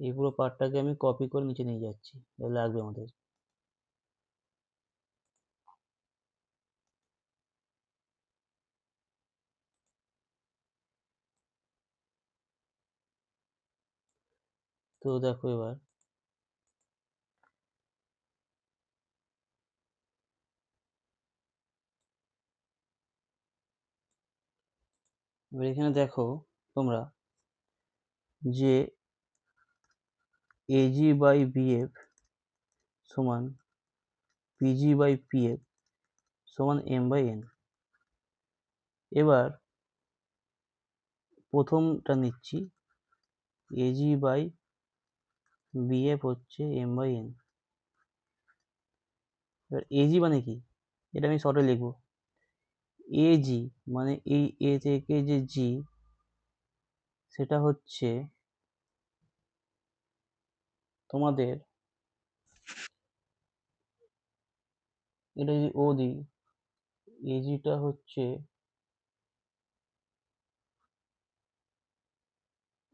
এই পুরো পার্টটাকে আমি কপি করে নিচে নিয়ে যাচ্ছি, লাগবে আমাদের। তো দেখো এবার এখানে দেখো তোমরা যে এজি বাই বিএফ সমান পিজি বাই পিএফ সমান এম বাই এন। এবার প্রথমটা নিচ্ছি, এজি বাই বিএফ হচ্ছে এম বাই এন। এবার এজি মানে কি, এটা আমি শর্টে লিখবো, এজি মানে এই এ থেকে যে জি, সেটা হচ্ছে তোমাদের, এটা যদি ও দিই, এজিটা হচ্ছে,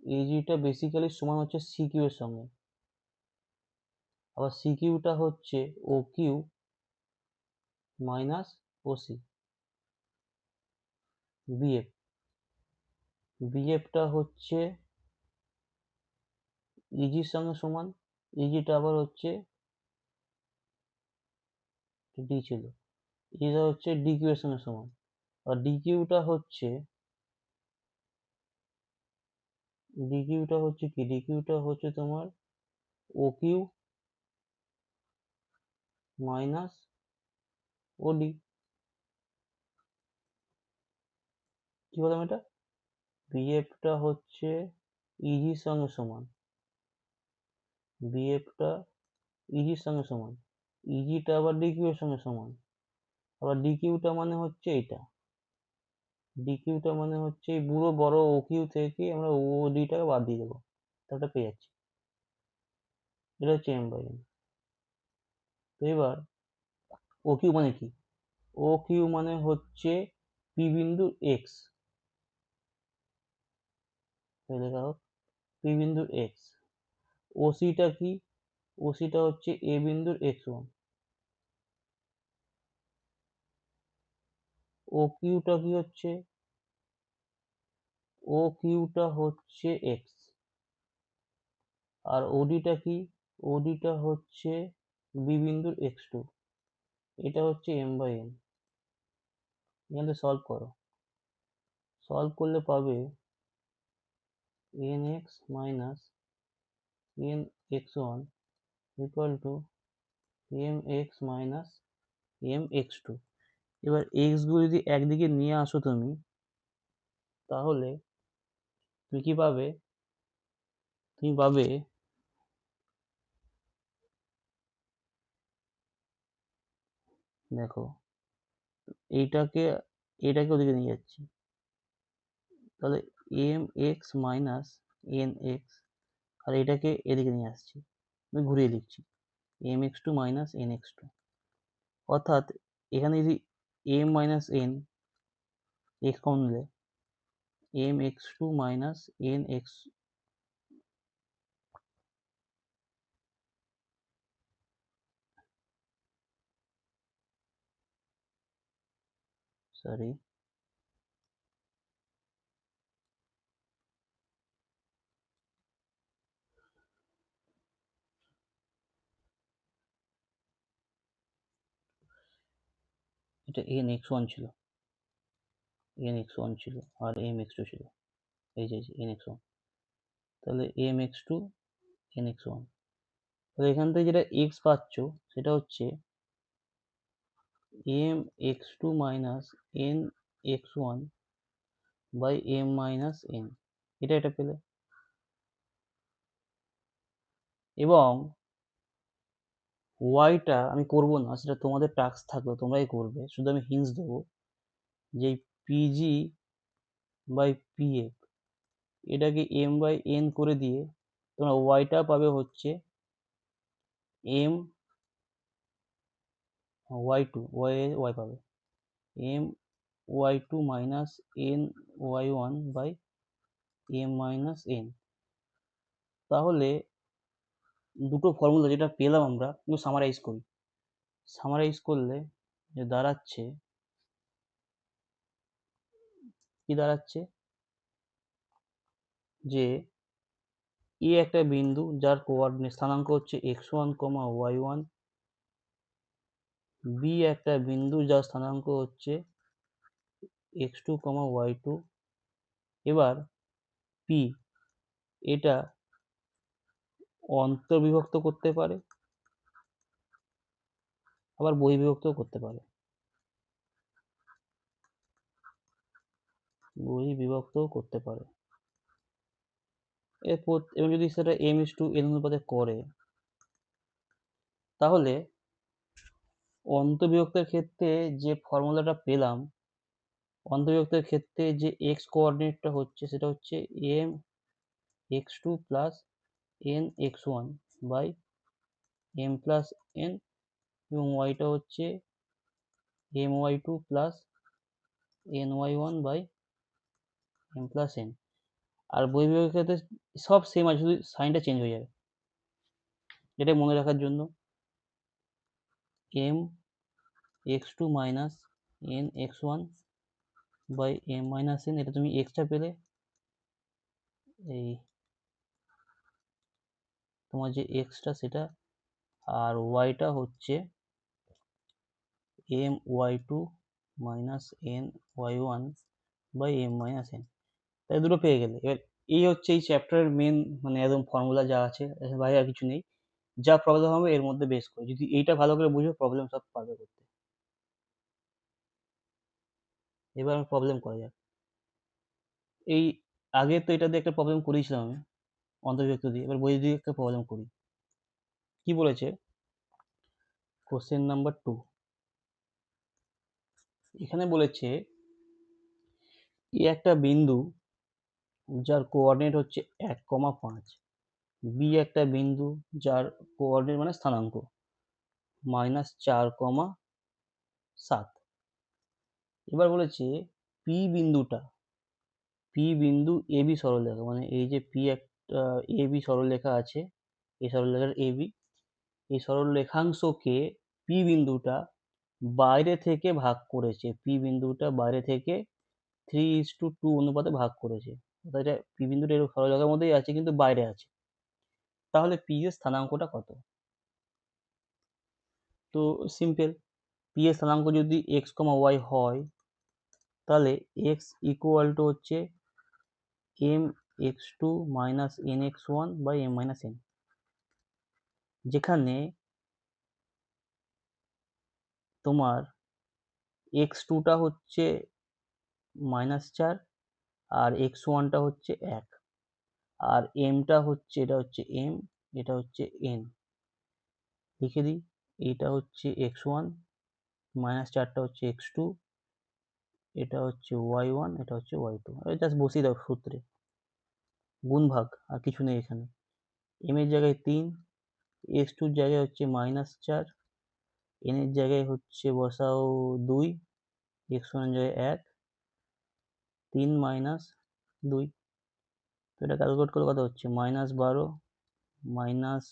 এজিটা বেসিক্যালি সমান হচ্ছে সিকিউ এর সঙ্গে, আবার সিকিউটা হচ্ছে O Q minus OC. BF, বিএফটা হচ্ছে ইজির সঙ্গে সমান, ইজিটা আবার হচ্ছে ডি ছিল, ইজিটা হচ্ছে ডিকিউ এর সঙ্গে সমান, আর ডিকিউটা হচ্ছে কি, ডিকিউটা হচ্ছে তোমার ও কিউ মাইনাস ওডি। কি বললাম এটা, বিএফটা হচ্ছে ইজির সঙ্গে সমান, বিএফটা ইজির সঙ্গে সমান, ইজিটা আবার ডিকিউ এর সঙ্গে সমান, আবার ডিকিউটা মানে হচ্ছে এটা, ডিকিউটা মানে হচ্ছে এই পুরো বড় ও কিউ থেকে আমরা ও ডিটাকে বাদ দিয়ে দেবো, তাহলে পেয়ে যাচ্ছি, এটা হচ্ছে এম বাই এন। তো এবার ও কিউ মানে কি, ও কিউ মানে হচ্ছে পি বিন্দু এক্স, লেখা হোক পি বিন্দুর এক্স। ওসিটা কি? ওসিটা হচ্ছে এ বিন্দুর এক্স ওয়ান। ও কিউটা কি হচ্ছে? ও কিউটা হচ্ছে এক্স। আর ওডিটা কি? ওডিটা হচ্ছে বি বিন্দুর এক্স টু। এটা হচ্ছে এম বাই এন। এখানে সলভ করো। সলভ করলে পাবে n x minus N x one equal to M x minus M x two. এবার এক্স গুলো যদি একদিকে নিয়ে আসো তুমি, তাহলে তুমি কি পাবে? তুমি পাবে দেখো, এইটাকে এটাকে ওদিকে নিয়ে যাচ্ছি, তাহলে M x minus N X, আর এটাকে এদিকে নিয়ে আসছি, আমি ঘুরিয়ে লিখছি M x two minus N X two. অর্থাৎ এখানে যদি M minus N X common নিলে M x two minus N X, sorry, এটা এন এক্স ওয়ান ছিল, এন এক্স ওয়ান ছিল আর এম এক্স টু ছিল, এই যে এন এক্স ওয়ান, তাহলে M x two N x one. তাহলে এখান থেকে যেটা এক্স পাচ্ছ সেটা হচ্ছে M x two minus N x one by m minus n, এটা পেলে। এবং ওয়াইটা আমি করব না, সেটা তোমাদের টাস্ক থাকলো, তোমরাই করবে, শুধু আমি হিন্টস দেবো যে পিজি বাই পিএফ এটাকে এম বাই এন করে দিয়ে তোমরা ওয়াইটা পাবে হচ্ছে এম ওয়াই টু, ওয়াই পাবে m Y two minus N Y one by m minus n. তাহলে দুটো ফর্মুলা যেটা পেলাম আমরা একটু সামারাইজ করি। সামারাইজ করলে যে দাঁড়াচ্ছে, কি দাঁড়াচ্ছে, যে এ একটা বিন্দু যার কোঅর্ডিনেট স্থানাঙ্ক হচ্ছে x one comma y one, B একটা বিন্দু যার স্থানাঙ্ক হচ্ছে x two comma y two. এবার পি এটা অন্তর্বিভক্ত করতে পারে, আবার বহির্বিভক্ত করতে পারে, বহির্বিভক্তও করতে পারে। এবং যদি সেটা এম ইস টু এন অনুপাতে করে, তাহলে অন্তর্বিভক্তের ক্ষেত্রে যে ফর্মুলাটা পেলাম, অন্তর্বিভক্তের ক্ষেত্রে যে এক্স কোঅর্ডিনেটটা হচ্ছে সেটা হচ্ছে M x two plus N x one by M plus N, এবং ওয়াইটা হচ্ছে M Y two plus N Y one by M plus N. আর বহির্বিভক্তের ক্ষেত্রে সব সেম আছে, শুধু সাইনটা চেঞ্জ হয়ে যাবে। এটা মনে রাখার জন্য m x two minus N x one by m minus n, এটা তুমি এক্সটা পেলে, এই তোমার যে এক্সটা সেটা, আর ওয়াইটা হচ্ছে M Y two minus N Y one by m minus n. তাই দুটো পেয়ে গেলে। এবার এই হচ্ছে এই চ্যাপ্টারের মেন, মানে একদম ফর্মুলা যা আছে, এর বাইরে আর কিছু নেই। যা প্রবলেম হবে এর মধ্যে বেস করে, যদি এইটা ভালো করে বুঝো প্রবলেম সব পারবে করতে। এবার আমি প্রবলেম করা যাক। এই আগে তো এটা দিয়ে একটা প্রবলেম করেছিলাম আমি, অন্তর্বিভক্ত দিয়ে। এবার বই দিয়ে একটা প্রবলেম করি। কি বলেছে, কোশ্চেন নাম্বার 2, এখানে বলেছে এ একটা বিন্দু যার কোঅর্ডিনেট হচ্ছে 1,5, বি একটা বিন্দু যার কোঅর্ডিনেট মানে স্থানাঙ্ক -4,7। এবার বলেছে পি বিন্দুটা পি বিন্দু এ বি সরলরেখা, মানে এই যে পি একটা এ বি সরলরেখা আছে, এই সরলরেখার এ বি, এই সরলরেখাংশকে পি বিন্দুটা বাইরে থেকে ভাগ করেছে, পি বিন্দুটা বাইরে থেকে 3:2 অনুপাতে ভাগ করেছে, অর্থাৎ এটা পি বিন্দুটা এর সরলরেখার মধ্যেই আছে কিন্তু বাইরে আছে। তাহলে পি এর স্থানাঙ্কটা কত? তো সিম্পল, পি এর স্থানাঙ্ক যদি এক্স কমা ওয়াই হয়, তাহলে এক্স ইকুয়াল টু হচ্ছে M x two minus N x one by m minus n, যেখানে তোমার এক্স টুটা হচ্ছে -4 আর এক্স ওয়ানটা হচ্ছে 1, আর এমটা হচ্ছে, এটা হচ্ছে এম, এটা হচ্ছে এন, লিখে দিই। এটা হচ্ছে এক্স ওয়ান, -4টা হচ্ছে এক্স টু, এটা হচ্ছে ওয়াই ওয়ান, এটা হচ্ছে ওয়াই টু। জাস্ট বসিয়ে দাও সূত্রে, গুণ ভাগ, আর কিছু নেই এখানে। এম এর জায়গায় 3, এক্স টুর জায়গায় হচ্ছে -4, এন এর জায়গায় হচ্ছে বসাও 2, এক্স ওয়ানের জায়গায় 1, 3 মাইনাস 2, তো এটা ক্যালকুলেট করলে কত হচ্ছে -12 মাইনাস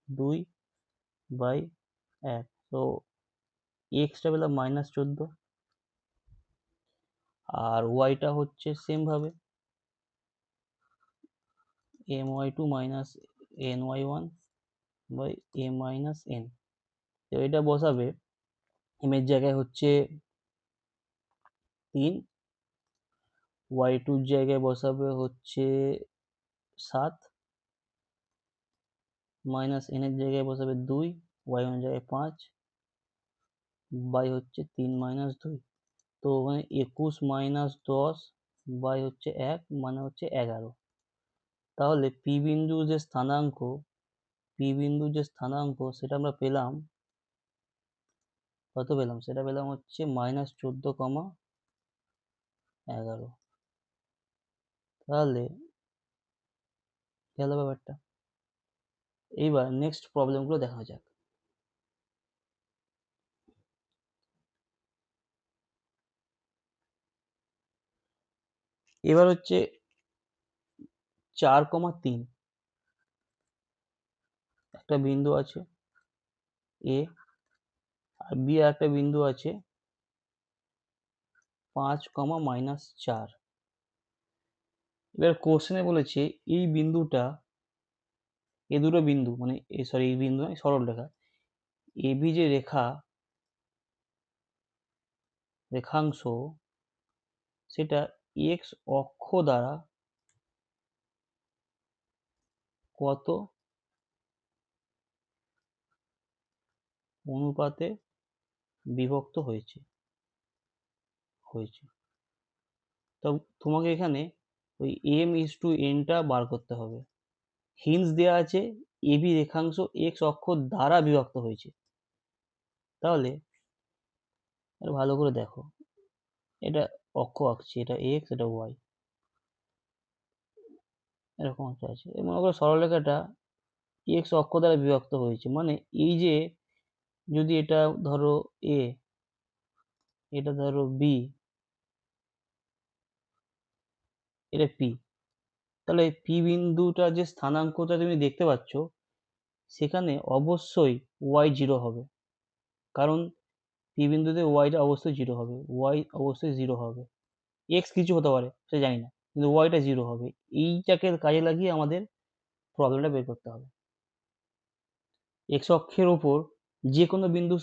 2 বাই 1, তো এক্সটা পেলাম -14, আর ওয়াইটা হচ্ছে সেম ভাবে m Y two minus N Y one by m minus n. তো এটা বসাবে, এম এর জায়গায় হচ্ছে 3, ওয়াই টুর জায়গায় বসাবে হচ্ছে 7, মাইনাস এন এর জায়গায় বসাবে 2, ওয়াই ওয়ান জায়গায় 5 বাই হচ্ছে 3 মাইনাস 2, তো ওখানে 21 মাইনাস 10 বাই হচ্ছে 1 মানে হচ্ছে 11। তাহলে পি বিন্দু যে স্থানাঙ্ক, পি বিন্দু যে স্থানাঙ্ক সেটা আমরা পেলাম, কত পেলাম? সেটা পেলাম হচ্ছে -14,11। তাহলে গেল ব্যাপারটা। এইবার নেক্সট প্রবলেমগুলো দেখা যাক। এবার হচ্ছে 4,3, একটা বিন্দু আছে এ, আর বি আর একটা বিন্দু আছে 5,-4। এবার কোশ্চেনে বলেছে এই বিন্দুটা, এ দুটো বিন্দু মানে সরি এই বিন্দু নয়, সরল রেখা এবি যে রেখাংশ, সেটা এক্স অক্ষ দ্বারা কত অনুপাতে বিভক্ত হয়েছে। তো তোমাকে এখানে ওই এম ইস টু এনটা বার করতে হবে। হিন্স দেওয়া আছে এবি রেখাংশ এক্স অক্ষ দ্বারা বিভক্ত হয়েছে। তাহলে ভালো করে দেখো, এটা অক্ষ আঁকছি, এটা এক্স, এটা ওয়াই, এরকম একটা আছে। মনে করো সরলরেখাটা এক্স অক্ষ দ্বারা বিভক্ত হয়েছে, মানে এই যে যদি এটা ধরো এ, এটা ধরো বি, এটা পি, তাহলে পি বিন্দুটা যে স্থানাঙ্কটা তুমি দেখতে পাচ্ছ, সেখানে অবশ্যই ওয়াই জিরো হবে, কারণ পি বিন্দুতে ওয়াইটা অবশ্যই জিরো হবে, ওয়াই অবশ্যই জিরো হবে। এক্স কিছু হতে পারে সে জানি না, কিন্তু ওয়াইটা জিরো হবে। এইটাকে কাজে লাগিয়ে আমাদের প্রবলেমটা বের করতে হবে। এক্স অক্ষের ওপর যে কোনো বিন্দু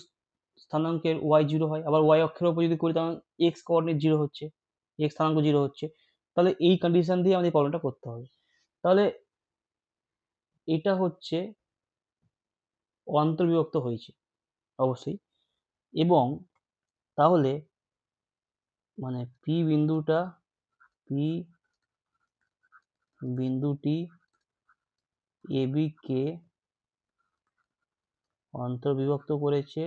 স্থানাঙ্কের ওয়াই জিরো হয়, আবার ওয়াই অক্ষের ওপর যদি করি তখন এক্স কোঅর্ডিনেট জিরো হচ্ছে, এক্স স্থানাঙ্ক জিরো হচ্ছে। তাহলে এই কন্ডিশন দিয়ে আমাদের প্রবলেমটা করতে হবে। তাহলে এটা হচ্ছে অন্তর্বিভক্ত হয়েছে অবশ্যই, এবং তাহলে মানে পি বিন্দুটি এবি কে অন্তর্বিভক্ত করেছে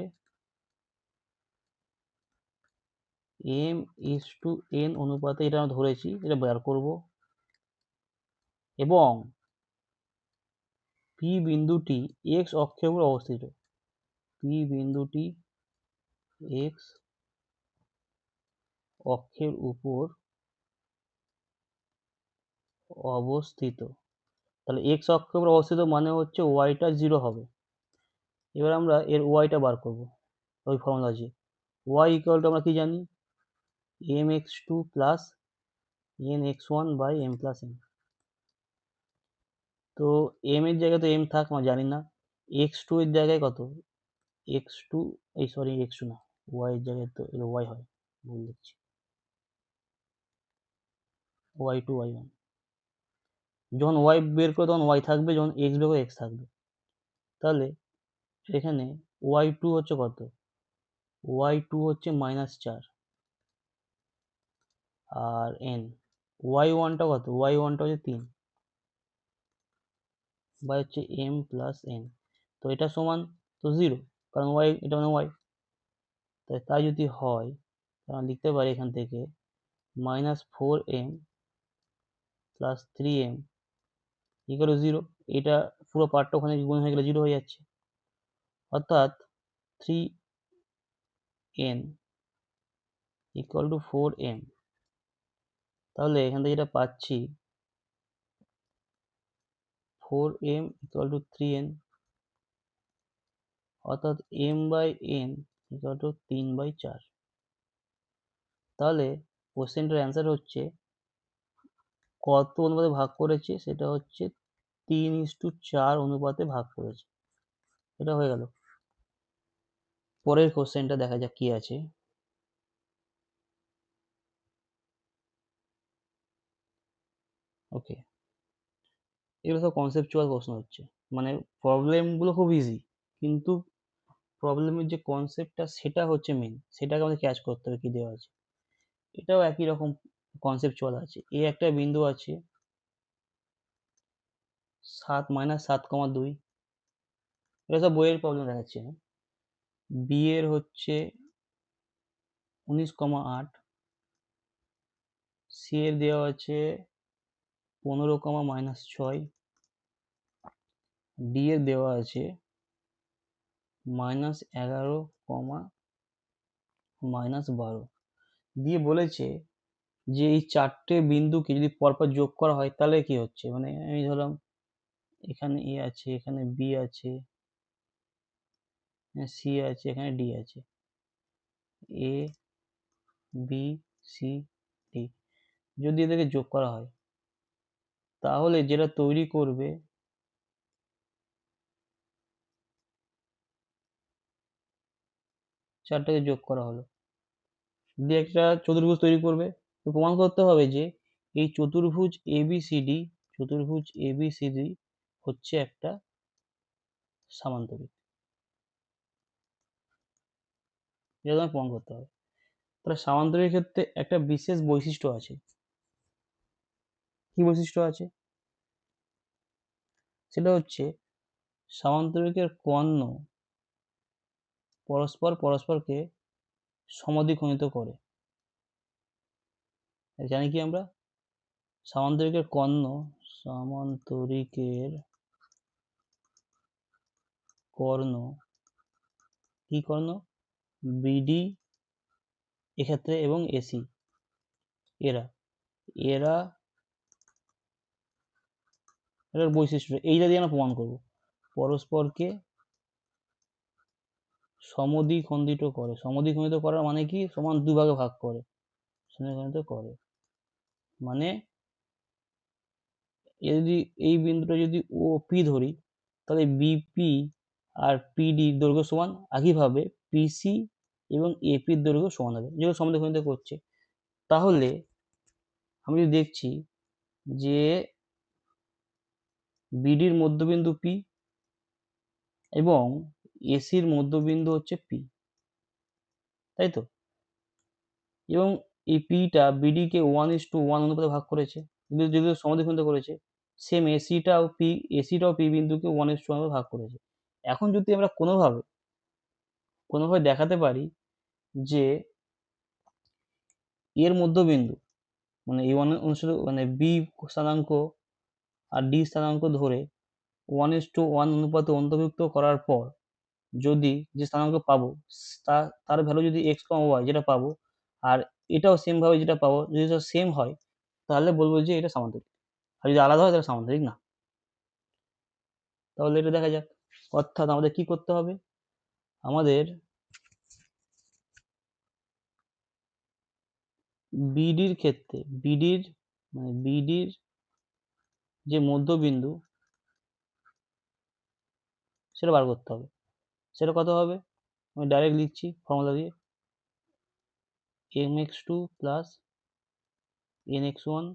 এম ইস টু এন অনুপাতে, এটা আমরা ধরেছি, এটা বের করব। এবং পি বিন্দুটি এক্স অক্ষের উপর অবস্থিত, পি বিন্দুটি এক্স অক্ষের উপর অবস্থিত। তাহলে এক্স অক্ষের উপর অবস্থিত মানে হচ্ছে ওয়াইটা 0 হবে। এবার আমরা এর ওয়াইটা বার করব ওই ফর্মুলা আছে। ওয়াই ইকুয়াল টু আমরা কি জানি, m x two plus N x one by M plus n. তো এম এর জায়গায় তো এম থাক, আমরা জানি না। এক্স টু এর জায়গায় কত, এক্স টু, এই সরি এক্স টু না, ওয়াই এর জায়গায় তো এটা ওয়াই হয়, ভুল দেখছি, ওয়াই টু ওয়াই ওয়ান। যখন ওয়াই বের করে তখন ওয়াই থাকবে, যখন এক্স বের করে এক্স থাকবে। তাহলে এখানে ওয়াই টু হচ্ছে কত, ওয়াই টু হচ্ছে -4 আর এন। ওয়াই ওয়ানটা কত, ওয়াই ওয়ানটা হচ্ছে 3 বা হচ্ছে এম প্লাস এন। তো এটা সমান তো 0, কারণ ওয়াই, এটা মানে ওয়াই। তাই যদি হয় তাহলে লিখতে পারি এখান থেকে -4m plus 3m equal to 0। এটা পুরো পার্টটা ওখানে গুণ হয়ে গেলে 0 হয়ে যাচ্ছে, অর্থাৎ 3n ইকুয়াল টু 4m। তাহলে এখান থেকে যেটা পাচ্ছি 4m ইকুয়াল টু 3n, অর্থাৎ m by n equal to 3/4। তাহলে কোশ্চেনটার অ্যান্সার হচ্ছে কত অনুপাতে ভাগ করেছে, সেটা হচ্ছে 3:4 অনুপাতে ভাগ করেছে। এটা হয়ে গেল। পরের কোশ্চেনটা দেখা যাক কি আছে। ওকে, এগুলো সব কনসেপচুয়াল প্রশ্ন হচ্ছে, মানে প্রবলেমগুলো খুব ইজি, কিন্তু প্রবলেমের যে কনসেপ্টটা সেটা হচ্ছে মেন, সেটাকে আমাদের ক্যাচ করতে হবে কি দেওয়া আছে। এটাও একই রকম কনসেপচুয়াল আছে। এ একটা বিন্দু আছে 7 -7,2, এটা সব বইয়ের প্রবলেম দেখাচ্ছে না। বি এর হচ্ছে 19,8, সি এর দেওয়া আছে 15,-6, ডি এর দেওয়া আছে -11,-12 দিয়ে বলেছে যে এই চারটে বিন্দুকে যদি পরপর যোগ করা হয় তাহলে কি হচ্ছে, মানে আমি ধরলাম এখানে এ আছে, এখানে বি আছে, সি আছে, এখানে ডি আছে, এ বি সি ডি, যদি এদেরকে যোগ করা হয় তাহলে যেটা তৈরি করবে চারটাকে যোগ করা হলো দিয়ে একটা চতুর্ভুজ তৈরি করবে। তো প্রমাণ করতে হবে যে এই চতুর্ভুজ এবিসিডি, চতুর্ভুজ এবিসিডি হচ্ছে একটা সামান্তরিক। এটা তোমায় প্রমাণ করতে হবে। তাহলে সামান্তরিকের ক্ষেত্রে একটা বিশেষ বৈশিষ্ট্য আছে। কি বৈশিষ্ট্য আছে, সেটা হচ্ছে সামান্তরিকের কর্ণ পরস্পরকে সমদ্বিখণ্ডিত করে। জানি কি আমরা, সামান্তরিকের কর্ণ, সামান্তরিকের কর্ণ, কি কর্ণ, বিডি এক্ষেত্রে এবং এসি, এরা এরা এটার বৈশিষ্ট্য এইটা দিয়ে আমরা প্রমাণ করব, পরস্পরকে সমদ্বিখণ্ডিত করে। সমদ্বিখণ্ডিত করার মানে কি, সমান দুভাগে ভাগ করে, সমদ্বিখণ্ডিত করে মানে যদি এই বিন্দুটা যদি ও পি ধরি তাহলে বিপি আর পিডি দৈর্ঘ্য সমান, একইভাবে পিসি এবং এপির দৈর্ঘ্য সমান হবে, যেগুলো সমদ্বিখণ্ডিত করছে। তাহলে আমি যদি দেখছি যে বিডির মধ্যবিন্দু পি এবং এসির মধ্যবিন্দু হচ্ছে পি, তাই তো, এবং এই পিটা বিডিকে 1:1 অনুপাতে ভাগ করেছে, যদিও সমদ্বিখণ্ডিত করেছে। সেম এসিটাও পি বিন্দুকে 1:1 ভাগ করেছে। এখন যদি আমরা কোনোভাবে দেখাতে পারি যে এর মধ্যবিন্দু মানে এই অনুসারে মানে বি স্থানাঙ্ক আর ডি স্থানাঙ্ক ধরে 1:1 অনুপাতে অন্তর্ভুক্ত করার পর যদি যে স্থানাঙ্ক পাবো তার ভ্যালু যদি এক্স ওয়াই যেটা পাবো, আর এটাও সেম ভাবে যেটা পাবো, যদি সেম হয় তাহলে বলবো যে এটা সামান্তরিক। আর যদি আলাদা হয় তাহলে সামান্তরিক না। তাহলে এটা দেখা যাক। অর্থাৎ আমাদের কি করতে হবে, আমাদের বিডির ক্ষেত্রে বিডির যে মধ্যবিন্দু সেটা বার করতে হবে। সেটা কত হবে, আমি ডাইরেক্ট লিখছি ফর্মুলা দিয়ে, mx2 plus nx1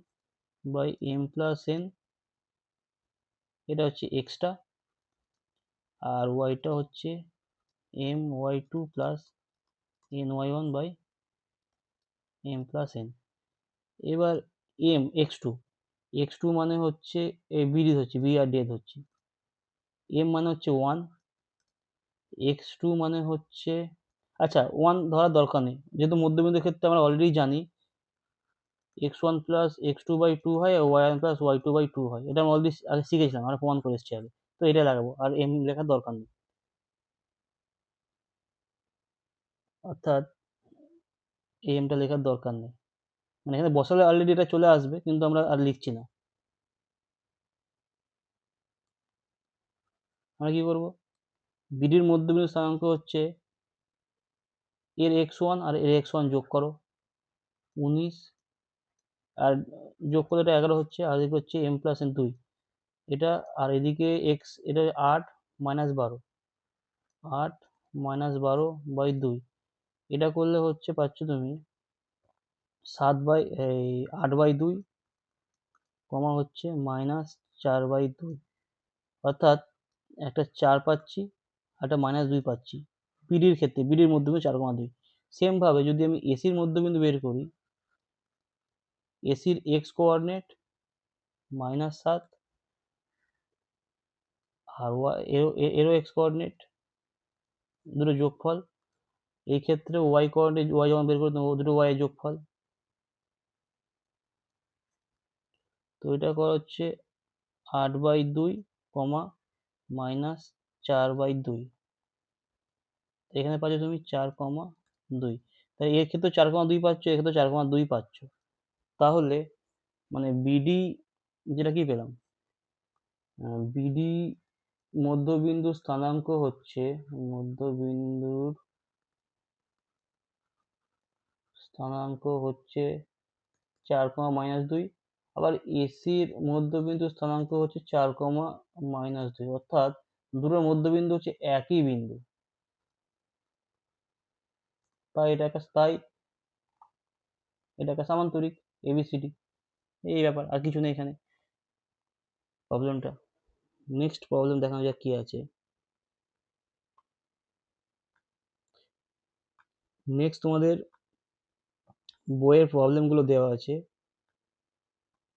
by m plus n, এটা হচ্ছে এক্সটা, আর ওয়াইটা হচ্ছে my2 plus ny1 by m plus n। এবার x2 মানে হচ্ছে বিডি হচ্ছে, বি আর ডি হচ্ছে, m মানে হচ্ছে 1, x2 মানে হচ্ছে, আচ্ছা 1 ধরার দরকার নেই, যেহেতু মধ্যবিন্দুর ক্ষেত্রে আমরা অলরেডি জানি x1 প্লাস x2 বাই 2 হয় আর y1 প্লাস y2 বাই 2 হয়, এটা আমরা অলরেডি আগে শিখেছিলাম, আমরা প্রমাণ করে এসেছি আগে, তো এটা লাগাবো, আর m লেখার দরকার নেই। অর্থাৎ mটা লেখার দরকার নেই, মানে এখানে বসালে অলরেডি এটা চলে আসবে, কিন্তু আমরা আর লিখছি না। আমরা কি করব, বিডির মধ্যবিন্দু স্থানাঙ্ক হচ্ছে এর x1 আর এর x1 যোগ করো 19, আর যোগ করলে এটা 11 হচ্ছে, আর এদিকে হচ্ছে m প্লাস n 2, এটা, আর এদিকে x, এটা 8 মাইনাস 12, 8 মাইনাস 12 বাই 2, এটা করলে হচ্ছে পাচ্ছ তুমি 8/2 কমা হচ্ছে -4/2, অর্থাৎ একটা 4 পাচ্ছি আর একটা -2 পাচ্ছি বিডির ক্ষেত্রে, বিডির মধ্যবিন্দু 4,2। সেম ভাবে যদি আমি এসির মধ্যবিন্দু বের করি, এসির এক্স কোঅর্ডিনেট -7 আর এরও এক্স কোঅর্ডিনেট, দুটো যোগফল, এই ক্ষেত্রে ওয়াই কোঅর্ডিনেট, ওয়াই যখন বের করি তখন দুটো ওয়াই এর যোগফল, তো এটা করা হচ্ছে 8/2 কমা -4/2, এখানে পাচ্ছ তুমি 4,2, তাই এর ক্ষেত্রে 4,2 পাচ্ছ, এর ক্ষেত্রে 4,2 পাচ্ছ। তাহলে মানে বিডি যেটা কি পেলাম, বিডি মধ্যবিন্দুর স্থানাঙ্ক হচ্ছে, মধ্যবিন্দুর স্থানাঙ্ক হচ্ছে 4,-2, আবার এসির মধ্যবিন্দুর স্থানাঙ্ক হচ্ছে 4,-2, অর্থাৎ দুটোর মধ্যবিন্দু হচ্ছে একই বিন্দু, তাই এটা একটা সামান্তরিক এবিসিডি, এই ব্যাপার, আর কিছু নেই এখানে প্রবলেমটা। নেক্সট প্রবলেম দেখানো যাক কি আছে। নেক্সট তোমাদের বইয়ের প্রবলেমগুলো দেওয়া আছে,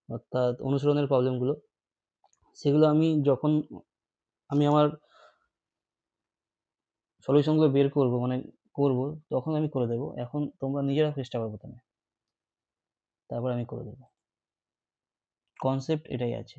অর্থাৎ অনুশীলনের প্রবলেমগুলো, সেগুলো আমি যখন আমি আমার সলিউশনগুলো বের করব, মানে করব, তখন আমি করে দেবো, এখন তোমরা নিজেরা চেষ্টা করো প্রথমে, তারপর আমি করে দেবো, কনসেপ্ট এটাই আছে।